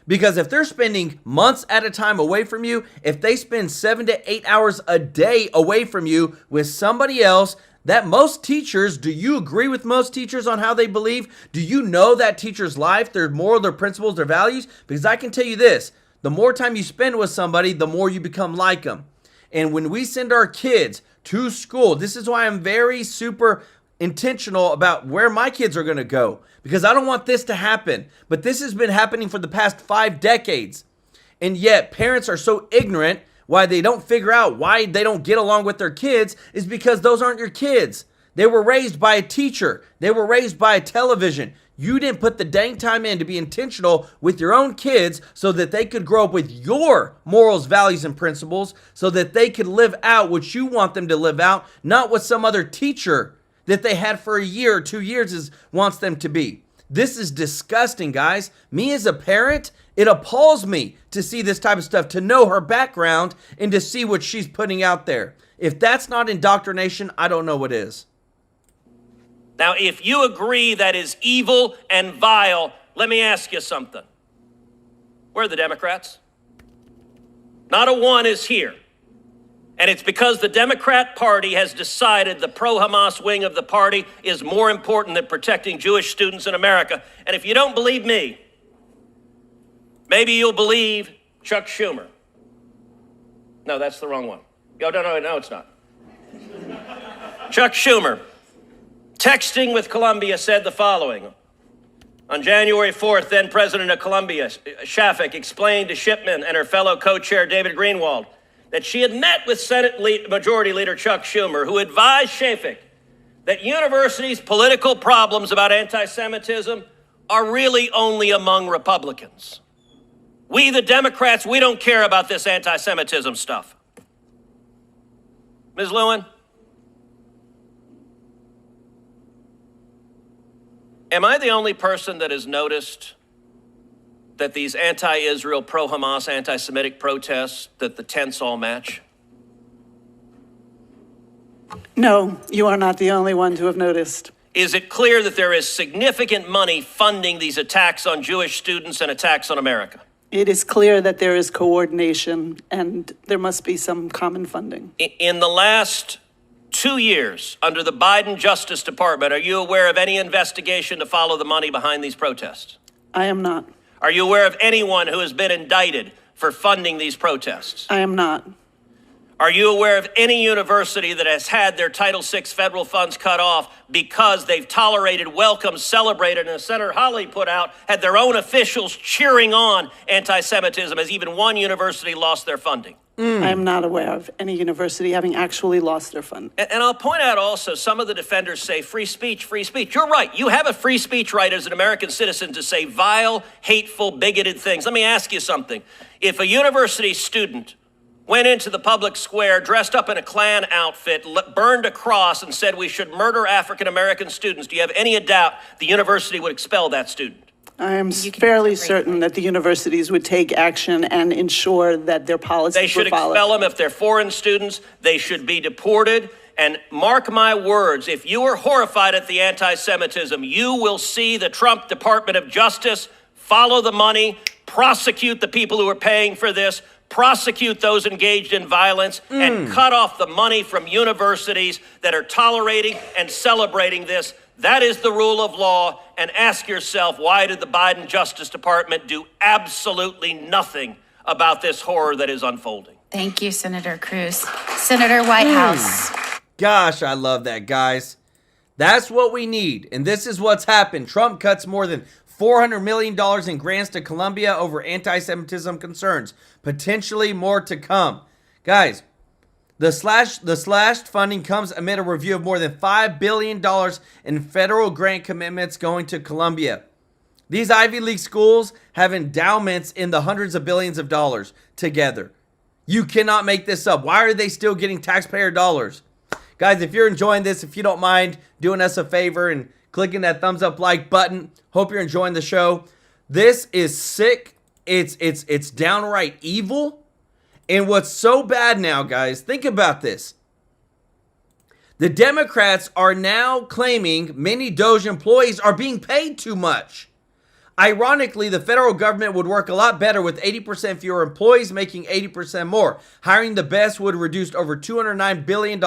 Because if they're spending months at a time away from you, if they spend 7 to 8 hours a day away from you with somebody else, that most teachers, do you agree with most teachers on how they believe? Do you know that teacher's life, their moral, their principles, their values? Because I can tell you this, the more time you spend with somebody, the more you become like them. And when we send our kids to school, this is why I'm very super intentional about where my kids are going to go, because I don't want this to happen. But this has been happening for the past 5 decades. And yet parents are so ignorant. Why they don't figure out why they don't get along with their kids is because those aren't your kids. They were raised by a teacher. They were raised by a television. You didn't put the dang time in to be intentional with your own kids so that they could grow up with your morals, values, and principles, so that they could live out what you want them to live out, not what some other teacher that they had for a year or 2 years wants them to be. This is disgusting, guys. Me as a parent, it appalls me to see this type of stuff, to know her background and to see what she's putting out there. If that's not indoctrination, I don't know what is. Now, if you agree that is evil and vile, let me ask you something. Where are the Democrats? Not a one is here. And it's because the Democrat Party has decided the pro-Hamas wing of the party is more important than protecting Jewish students in America. And if you don't believe me, maybe you'll believe Chuck Schumer. No, that's the wrong one. No, it's not. Chuck Schumer, texting with Columbia, said the following. On January 4th, then President of Columbia, Shafik, explained to Shipman and her fellow co-chair David Greenwald that she had met with Senate Majority Leader Chuck Schumer, who advised Shafik that universities' political problems about anti-Semitism are really only among Republicans. We, the Democrats, we don't care about this anti-Semitism stuff. Ms. Lewin, am I the only person that has noticed that these anti-Israel, pro-Hamas, anti-Semitic protests, that the tents all match? No, you are not the only one to have noticed. Is it clear that there is significant money funding these attacks on Jewish students and attacks on America? It is clear that there is coordination and there must be some common funding. In the last 2 years, under the Biden Justice Department, are you aware of any investigation to follow the money behind these protests? I am not. Are you aware of anyone who has been indicted for funding these protests? I am not. Are you aware of any university that has had their Title VI federal funds cut off because they've tolerated, welcomed, celebrated, and as Senator Hawley put out, had their own officials cheering on anti-Semitism? Has even one university lost their funding? I am not aware of any university having actually lost their funding. And I'll point out also, some of the defenders say free speech, free speech. You're right. You have a free speech right as an American citizen to say vile, hateful, bigoted things. Let me ask you something. If a university student went into the public square, dressed up in a Klan outfit, burned a cross, and said we should murder African-American students, do you have any doubt the university would expel that student? I am fairly certain that the universities would take action and ensure that their policies They should were followed. expel them if they're foreign students. They should be deported. And mark my words, if you are horrified at the anti-Semitism, you will see the Trump Department of Justice follow the money, prosecute the people who are paying for this, prosecute those engaged in violence, and cut off the money from universities that are tolerating and celebrating this. That is the rule of law. And ask yourself, why did the Biden Justice Department do absolutely nothing about this horror that is unfolding? Thank you, Senator Cruz. Senator Whitehouse. Gosh, I love that, guys. That's what we need. And this is what's happened. Trump cuts more than $400 million in grants to Colombia over anti-Semitism concerns. Potentially more to come. Guys, the slashed funding comes amid a review of more than $5 billion in federal grant commitments going to Colombia. These Ivy League schools have endowments in the hundreds of billions of dollars together. You cannot make this up. Why are they still getting taxpayer dollars? Guys, if you're enjoying this, if you don't mind doing us a favor and clicking that thumbs up like button, hope you're enjoying the show. This is sick. It's downright evil. And what's so bad now, guys, think about this. The Democrats are now claiming many DOGE employees are being paid too much. Ironically, the federal government would work a lot better with 80% fewer employees making 80% more. Hiring the best would reduce over $209 billion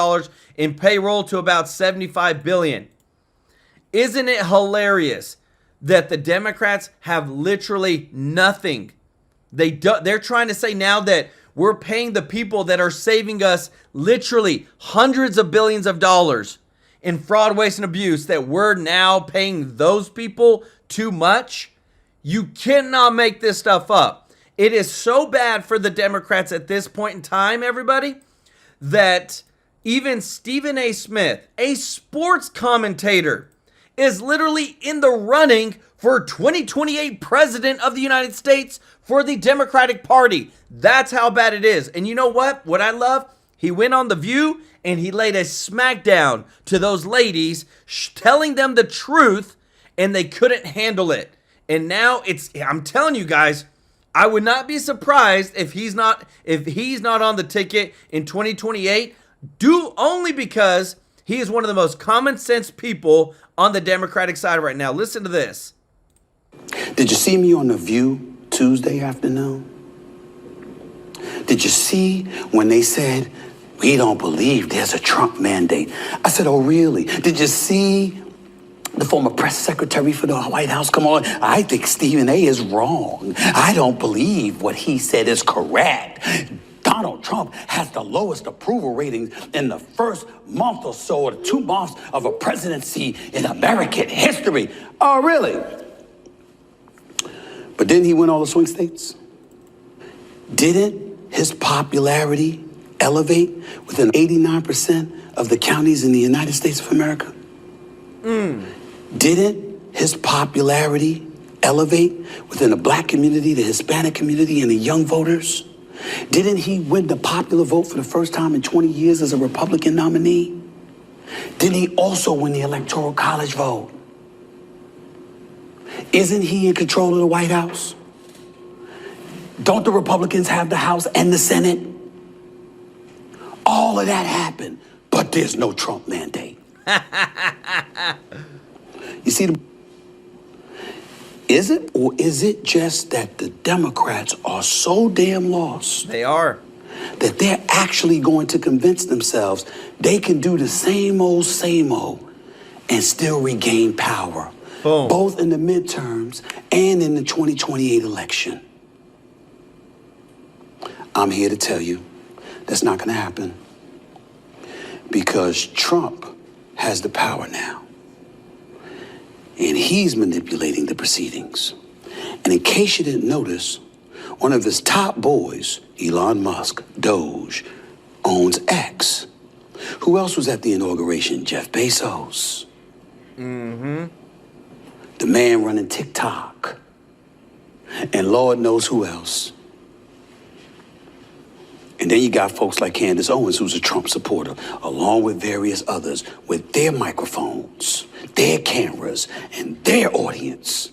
in payroll to about $75 billion. Isn't it hilarious that the Democrats have literally nothing? They're trying to say now that we're paying the people that are saving us literally hundreds of billions of dollars in fraud, waste, and abuse, that we're now paying those people too much. You cannot make this stuff up. It is so bad for the Democrats at this point in time, everybody, that even Stephen A. Smith, a sports commentator, is literally in the running for 2028 president of the United States for the Democratic Party. That's how bad it is. And you know what? What I love? He went on The View and he laid a smackdown to those ladies, telling them the truth, and they couldn't handle it. And now I'm telling you guys, I would not be surprised if he's not on the ticket in 2028, only because he is one of the most common sense people on the Democratic side right now. Listen to this. Did you see me on The View Tuesday afternoon? Did you see when they said, we don't believe there's a Trump mandate? I said, oh, really? Did you see the former press secretary for the White House come on? I think Stephen A. is wrong. I don't believe what he said is correct. Donald Trump has the lowest approval ratings in the first month or so, or 2 months of a presidency in American history. Oh, really? But didn't he win all the swing states? Didn't his popularity elevate within 89% of the counties in the United States of America? Didn't his popularity elevate within the black community, the Hispanic community, and the young voters? Didn't he win the popular vote for the first time in 20 years as a Republican nominee? Didn't he also win the Electoral College vote? Isn't he in control of the White House? Don't the Republicans have the House and the Senate? All of that happened, but there's no Trump mandate. You see, is it, or is it just that the Democrats are so damn lost? They are. That they're actually going to convince themselves they can do the same old, and still regain power. Boom. Both in the midterms and in the 2028 election. I'm here to tell you That's not going to happen. Because Trump has the power now. And he's manipulating the proceedings. And in case you didn't notice, one of his top boys, Elon Musk, DOGE, owns X. Who else was at the inauguration? Jeff Bezos. The man running TikTok. And Lord knows who else. And then you got folks like Candace Owens, who's a Trump supporter, along with various others with their microphones, their cameras, and their audience.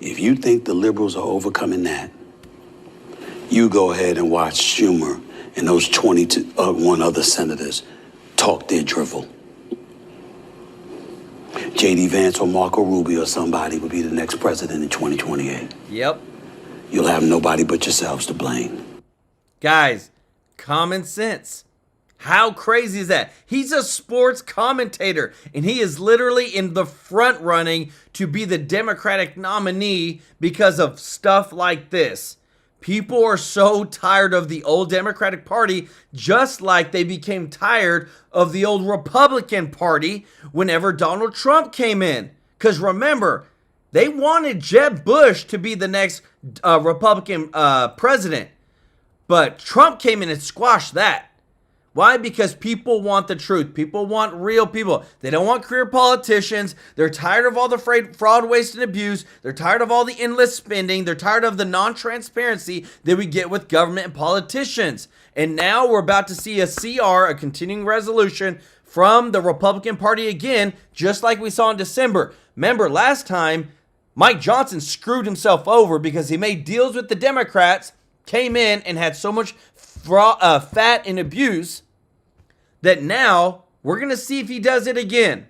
If you think the liberals are overcoming that, you go ahead and watch Schumer and those 21 other senators talk their drivel. J.D. Vance or Marco Rubio or somebody will be the next president in 2028. Yep. You'll have nobody but yourselves to blame. Guys, common sense. How crazy is that? He's a sports commentator, and he is literally in the front running to be the Democratic nominee because of stuff like this. People are so tired of the old Democratic Party, just like they became tired of the old Republican Party whenever Donald Trump came in. Because remember, they wanted Jeb Bush to be the next Republican president. But Trump came in and squashed that. Why? Because people want the truth. People want real people. They don't want career politicians. They're tired of all the fraud, waste, and abuse. They're tired of all the endless spending. They're tired of the non-transparency that we get with government and politicians. And now we're about to see a CR, a continuing resolution, from the Republican Party again, just like we saw in December. Remember, last time, Mike Johnson screwed himself over because he made deals with the Democrats, came in and had so much fat and abuse that now we're going to see if he does it again.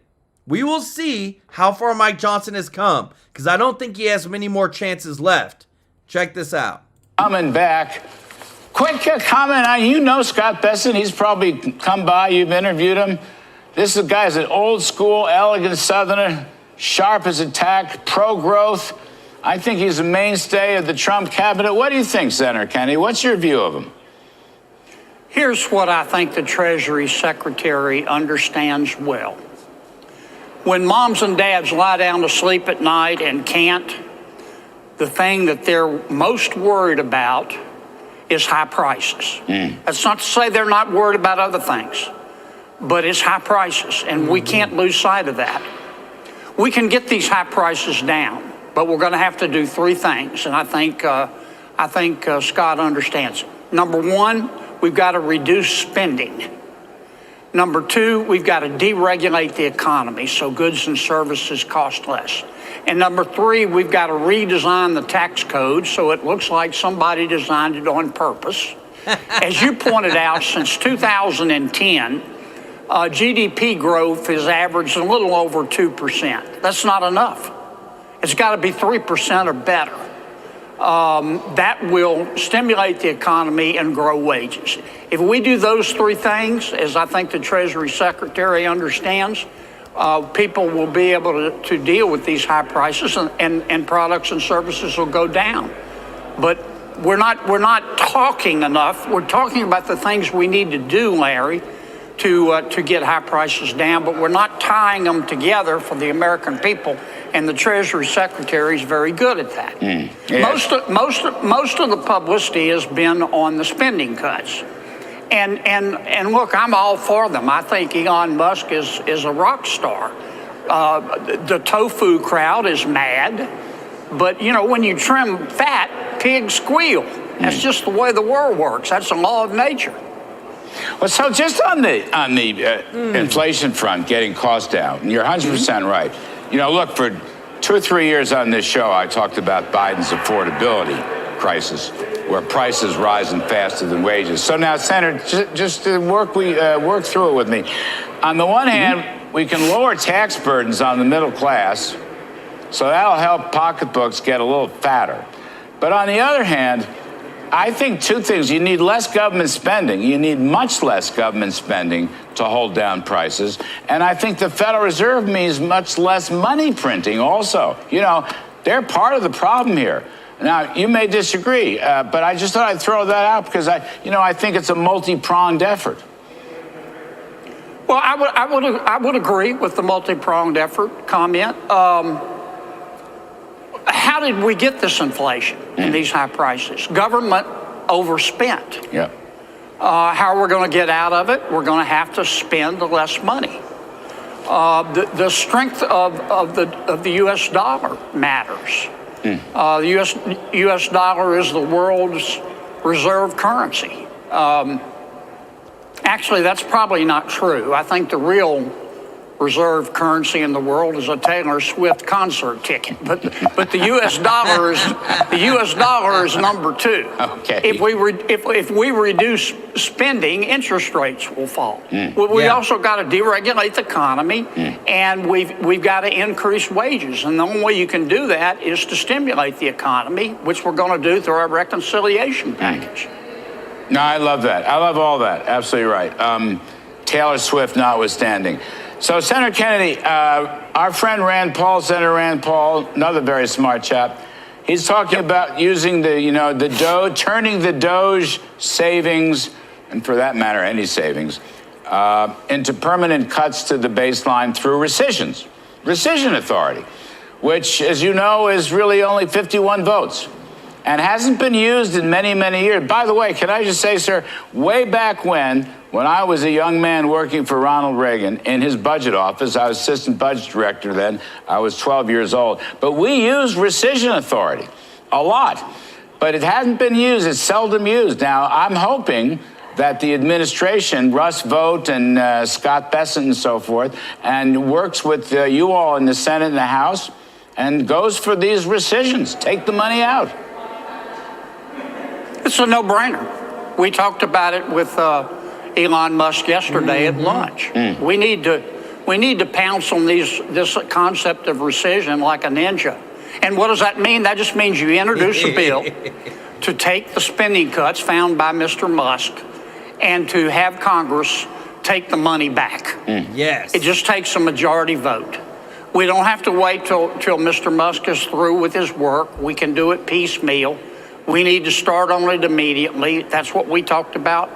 We will see how far Mike Johnson has come, because I don't think he has many more chances left. Check this out. Coming back. Quick comment on, you know Scott Besson. He's probably come by. You've interviewed him. This guy's an old school, elegant Southerner, sharp as a tack, pro-growth. I think he's a mainstay of the Trump cabinet. What do you think, Senator Kennedy? What's your view of him? Here's what I think the Treasury Secretary understands well. When moms and dads lie down to sleep at night and can't, the thing that they're most worried about is high prices. That's not to say they're not worried about other things, but it's high prices, and we can't lose sight of that. We can get these high prices down, but we're going to have to do three things, and I think Scott understands it. Number one, we've got to reduce spending. Number two, we've got to deregulate the economy so goods and services cost less. And number three, we've got to redesign the tax code so it looks like somebody designed it on purpose. As you pointed out, since 2010, GDP growth has averaged a little over 2%. That's not enough. It's got to be 3% or better. That will stimulate the economy and grow wages. If we do those three things, as I think the Treasury Secretary understands, people will be able to deal with these high prices, and products and services will go down. But we're not talking enough. We're talking about the things we need to do, Larry, to get high prices down, but we're not tying them together for the American people. And the Treasury Secretary is very good at that. Yes. Most of the publicity has been on the spending cuts. And look, I'm all for them. I think Elon Musk is a rock star. The tofu crowd is mad, but you know, when you trim fat, pigs squeal. That's just the way the world works. That's the law of nature. Well, so just on the inflation front, getting costs down, and you're 100% right. You know, look, for 2 or 3 years on this show, I talked about Biden's affordability crisis, where prices rising faster than wages. So now, Senator, just work through it with me. On the one hand, we can lower tax burdens on the middle class, so that'll help pocketbooks get a little fatter. But on the other hand, I think two things. You need less government spending. You need much less government spending to hold down prices. And I think the Federal Reserve means much less money printing also. You know, they're part of the problem here. Now, you may disagree, but I just thought I'd throw that out because I think it's a multi-pronged effort. Well, I would agree with the multi-pronged effort comment. How did we get this inflation and these high prices? Government overspent. Yeah. How are we going to get out of it? We're going to have to spend less money. The strength of the U.S. dollar matters. The U.S. dollar is the world's reserve currency. Actually, that's probably not true. I think the real reserve currency in the world is a Taylor Swift concert ticket. But the U.S. dollar is number two. Okay. If we reduce spending, interest rates will fall. We also got to deregulate the economy, and we've got to increase wages. And the only way you can do that is to stimulate the economy, which we're going to do through our reconciliation package. No, I love that. I love all that. Absolutely right. Taylor Swift notwithstanding. So, Senator Kennedy, our friend Rand Paul, Senator Rand Paul, another very smart chap, he's talking about using the DOGE, turning the DOGE savings, and for that matter, any savings, into permanent cuts to the baseline through rescission authority, which, as you know, is really only 51 votes. And hasn't been used in many, many years. By the way, can I just say, sir, way back when I was a young man working for Ronald Reagan in his budget office, I was assistant budget director then, I was 12 years old, but we used rescission authority a lot. But it hasn't been used, it's seldom used. Now, I'm hoping that the administration, Russ Vought and Scott Bessent and so forth, and works with you all in the Senate and the House and goes for these rescissions. Take the money out. It's a no-brainer. We talked about it with Elon Musk yesterday at lunch. We need to pounce on this concept of rescission like a ninja. And what does that mean? That just means you introduce a bill to take the spending cuts found by Mr. Musk and to have Congress take the money back. Yes. It just takes a majority vote. We don't have to wait till Mr. Musk is through with his work. We can do it piecemeal. We need to start on it immediately. That's what we talked about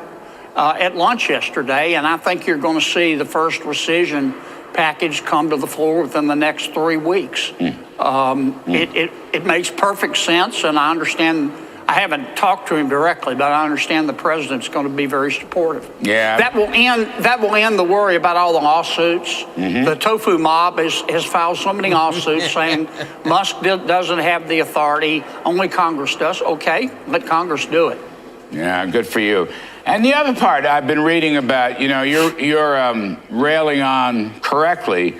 at lunch yesterday, and I think you're going to see the first rescission package come to the floor within the next 3 weeks. It makes perfect sense, and I understand. I haven't talked to him directly, but I understand the president's going to be very supportive. Yeah. That will end the worry about all the lawsuits. The tofu mob has filed so many lawsuits saying Musk doesn't have the authority, only Congress does. Okay, let Congress do it. Yeah, good for you. And the other part I've been reading about, you're railing on correctly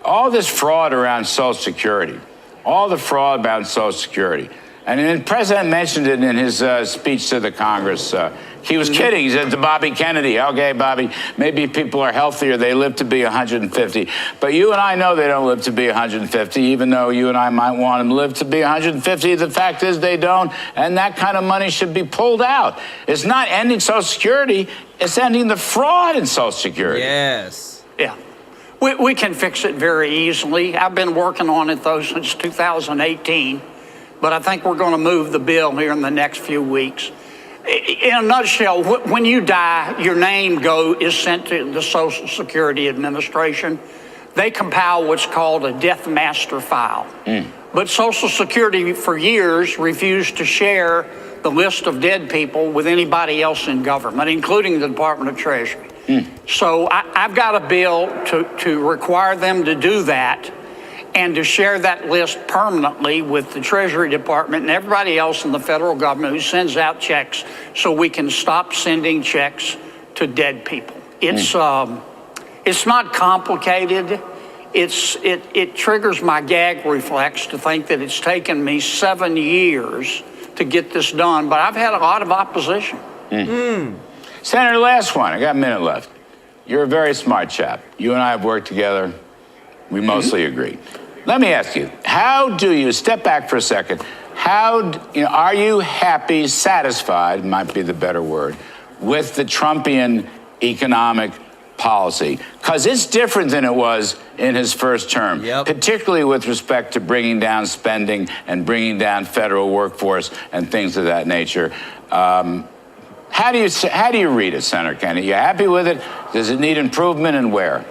all this fraud around Social Security, all the fraud about Social Security. And the president mentioned it in his speech to the Congress. He was kidding. He said to Bobby Kennedy, okay, Bobby, maybe people are healthier. They live to be 150. But you and I know they don't live to be 150, even though you and I might want them to live to be 150. The fact is they don't. And that kind of money should be pulled out. It's not ending Social Security. It's ending the fraud in Social Security. Yes. Yeah. We can fix it very easily. I've been working on it, though, since 2018. But I think we're going to move the bill here in the next few weeks. In a nutshell, when you die, your name is sent to the Social Security Administration. They compile what's called a death master file. But Social Security, for years, refused to share the list of dead people with anybody else in government, including the Department of Treasury. So I've got a bill to require them to do that, and to share that list permanently with the Treasury Department and everybody else in the federal government who sends out checks, so we can stop sending checks to dead people. It's not complicated. It triggers my gag reflex to think that it's taken me 7 years to get this done, but I've had a lot of opposition. Senator, last one. I got a minute left. You're a very smart chap. You and I have worked together. We mostly agree. Let me ask you, how do you, step back for a second, are you happy, satisfied, might be the better word, with the Trumpian economic policy, because it's different than it was in his first term, particularly with respect to bringing down spending and bringing down federal workforce and things of that nature. How do you read it, Senator Kennedy? You happy with it? Does it need improvement, and where?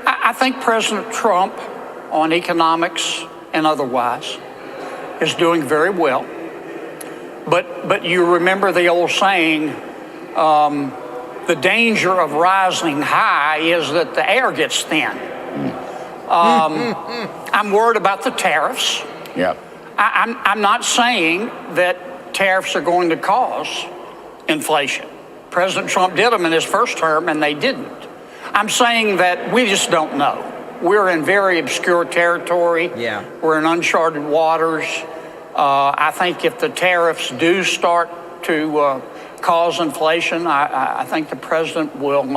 I think President Trump, on economics and otherwise, is doing very well. But you remember the old saying, the danger of rising high is that the air gets thin. I'm worried about the tariffs. Yep. I'm not saying that tariffs are going to cause inflation. President Trump did them in his first term, and they didn't. I'm saying that we just don't know. We're in very obscure territory. Yeah. We're in uncharted waters. I think if the tariffs do start to cause inflation, I think the president will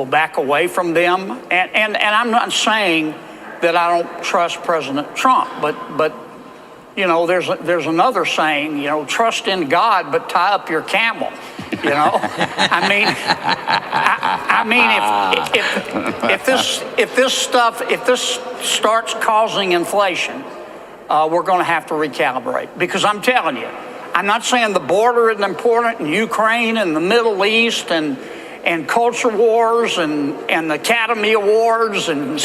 back away from them. And I'm not saying that I don't trust President Trump, but you know, there's another saying, you know, trust in God, but tie up your camel. You know, I mean, if this starts causing inflation, we're going to have to recalibrate. Because I'm telling you, I'm not saying the border isn't important, and Ukraine and the Middle East and culture wars and the Academy Awards and the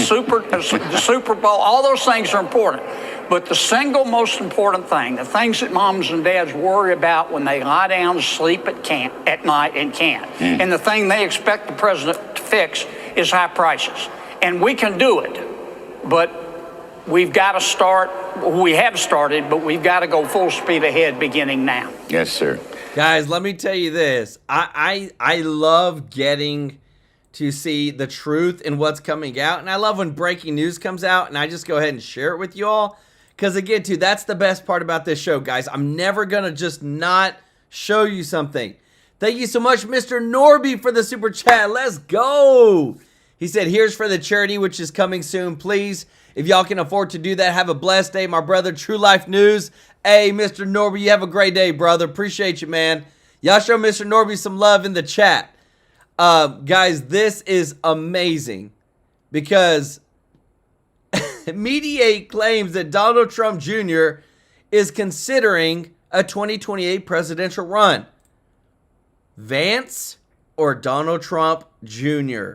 Super Bowl, all those things are important. But the single most important thing, the things that moms and dads worry about when they lie down to sleep at night and can't, and the thing they expect the president to fix is high prices. And we can do it, but we've got to start. We have started, but we've got to go full speed ahead beginning now. Yes, sir. Guys, let me tell you this. I love getting to see the truth in what's coming out. And I love when breaking news comes out and I just go ahead and share it with you all. Because again, too, that's the best part about this show, guys. I'm never going to just not show you something. Thank you so much, Mr. Norby, for the super chat. Let's go. He said, here's for the charity, which is coming soon. Please, if y'all can afford to do that, have a blessed day. My brother, True Life News. Hey, Mr. Norby, you have a great day, brother. Appreciate you, man. Y'all show Mr. Norby some love in the chat. Guys, this is amazing because Mediate claims that Donald Trump Jr. is considering a 2028 presidential run. Vance or Donald Trump Jr.?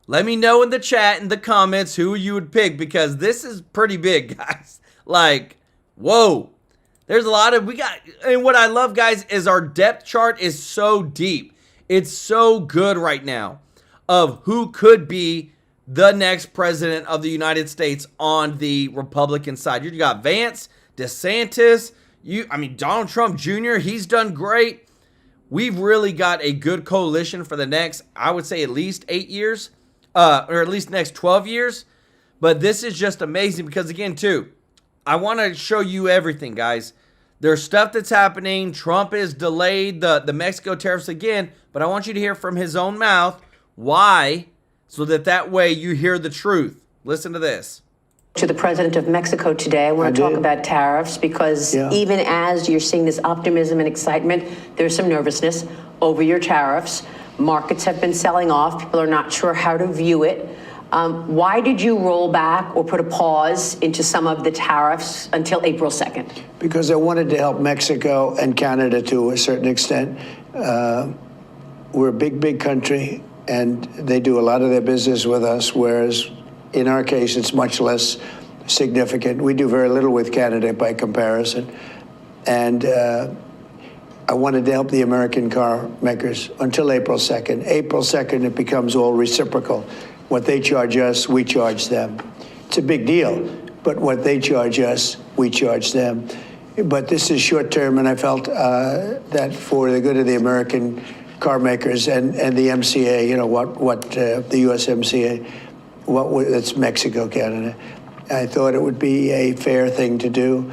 Let me know in the chat, in the comments, who you would pick, because this is pretty big, guys. Like, whoa. There's a lot of, and what I love, guys, is our depth chart is so deep. It's so good right now of who could be the next president of the United States on the Republican side. You got Vance, DeSantis, Donald Trump Jr., he's done great. We've really got a good coalition for the next, I would say, at least 8 years, or at least next 12 years. But this is just amazing because, again, too, I want to show you everything, guys. There's stuff that's happening. Trump has delayed the Mexico tariffs again, but I want you to hear from his own mouth why, so that way you hear the truth. Listen to this. To the president of Mexico today, I want to talk about tariffs because even as you're seeing this optimism and excitement, there's some nervousness over your tariffs. Markets have been selling off. People are not sure how to view it. Why did you roll back or put a pause into some of the tariffs until April 2nd? Because I wanted to help Mexico and Canada to a certain extent. We're a big country, and they do a lot of their business with us, whereas in our case, it's much less significant. We do very little with Canada by comparison. And I wanted to help the American car makers until April 2nd. April 2nd, it becomes all reciprocal. What they charge us, we charge them. It's a big deal, but what they charge us, we charge them. But this is short term, and I felt that for the good of the American car makers and the MCA, you know, the USMCA, that's Mexico, Canada, I thought it would be a fair thing to do.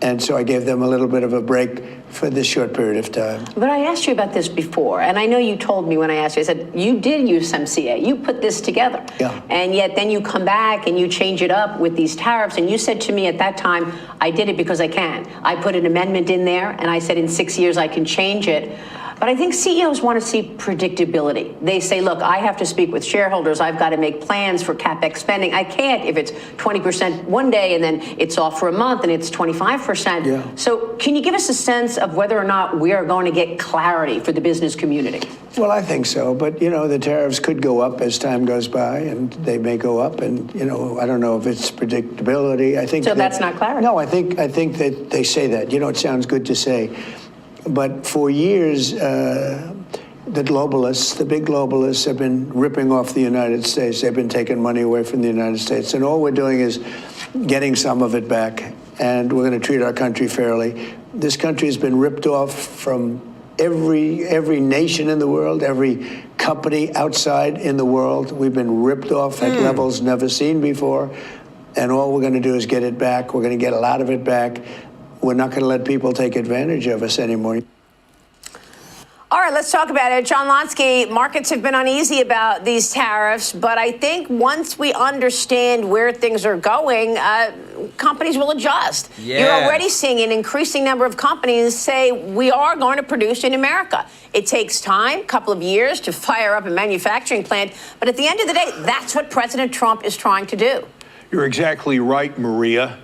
And so I gave them a little bit of a break for this short period of time. But I asked you about this before, and I know you told me when I asked you, I said, you did use MCA, you put this together. Yeah. And yet then you come back and you change it up with these tariffs, and you said to me at that time, I did it because I can. I put an amendment in there, and I said in 6 years I can change it. But I think CEOs want to see predictability. They say, look, I have to speak with shareholders. I've got to make plans for CapEx spending. I can't if it's 20% one day and then it's off for a month and it's 25%. Yeah. So can you give us a sense of whether or not we are going to get clarity for the business community? Well, I think so. But, the tariffs could go up as time goes by, and they may go up. And, I don't know if it's predictability. I think so that's not clarity. No, I think that they say that. It sounds good to say. But for years, the globalists, the big globalists, have been ripping off the United States. They've been taking money away from the United States. And all we're doing is getting some of it back. And we're going to treat our country fairly. This country has been ripped off from every nation in the world, every company outside in the world. We've been ripped off at levels never seen before. And all we're going to do is get it back. We're going to get a lot of it back. We're not going to let people take advantage of us anymore. All right, let's talk about it. John Lonsky, markets have been uneasy about these tariffs, but I think once we understand where things are going, companies will adjust. Yeah. You're already seeing an increasing number of companies say we are going to produce in America. It takes time, a couple of years to fire up a manufacturing plant, but at the end of the day, that's what President Trump is trying to do. You're exactly right, Maria.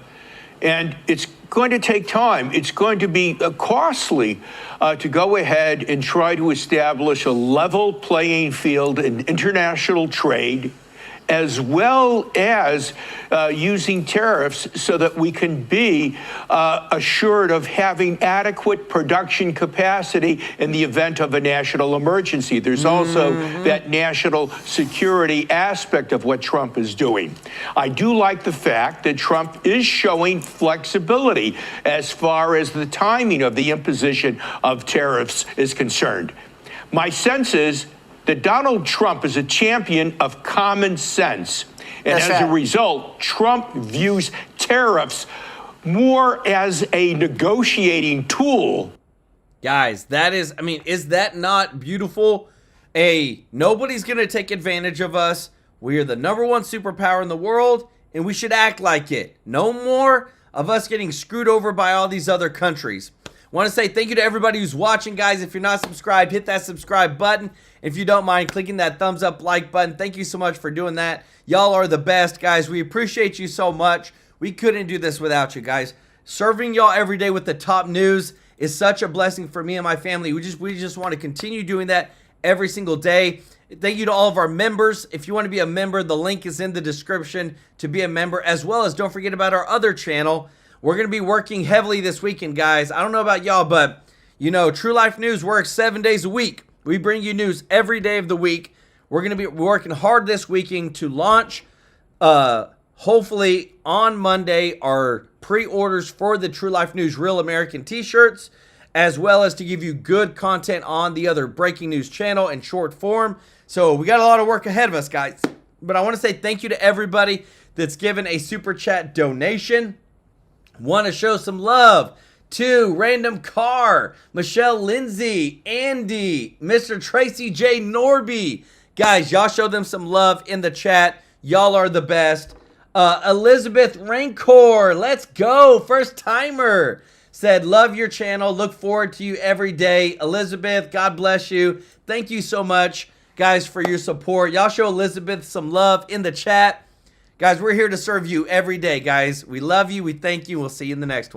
And it's going to take time. It's going to be costly to go ahead and try to establish a level playing field in international trade, as well as using tariffs so that we can be assured of having adequate production capacity in the event of a national emergency. There's also that national security aspect of what Trump is doing. I do like the fact that Trump is showing flexibility as far as the timing of the imposition of tariffs is concerned. My sense is that Donald Trump is a champion of common sense. And as a result, Trump views tariffs more as a negotiating tool. Guys, is that not beautiful? Nobody's going to take advantage of us. We are the #1 superpower in the world, and we should act like it. No more of us getting screwed over by all these other countries. Want to say thank you to everybody who's watching, guys. If you're not subscribed, hit that subscribe button. If you don't mind clicking that thumbs up like button, thank you so much for doing that. Y'all are the best, guys. We appreciate you so much. We couldn't do this without you, guys. Serving y'all every day with the top news is such a blessing for me and my family. We just want to continue doing that every single day. Thank you to all of our members. If you want to be a member, the link is in the description to be a member, as well as don't forget about our other channel. We're going to be working heavily this weekend, guys. I don't know about y'all, but, TrueLife News works 7 days a week. We bring you news every day of the week. We're going to be working hard this weekend to launch, hopefully on Monday, our pre-orders for the TrueLife News Real American t-shirts, as well as to give you good content on the other breaking news channel in short form. So we got a lot of work ahead of us, guys. But I want to say thank you to everybody that's given a super chat donation. Want to show some love to Random Car, Michelle Lindsay, Andy, Mr. Tracy J. Norby. Guys, y'all show them some love in the chat. Y'all are the best. Elizabeth Rancor, let's go. First timer. Said, love your channel. Look forward to you every day. Elizabeth, God bless you. Thank you so much, guys, for your support. Y'all show Elizabeth some love in the chat. Guys, we're here to serve you every day, guys. We love you. We thank you. We'll see you in the next one.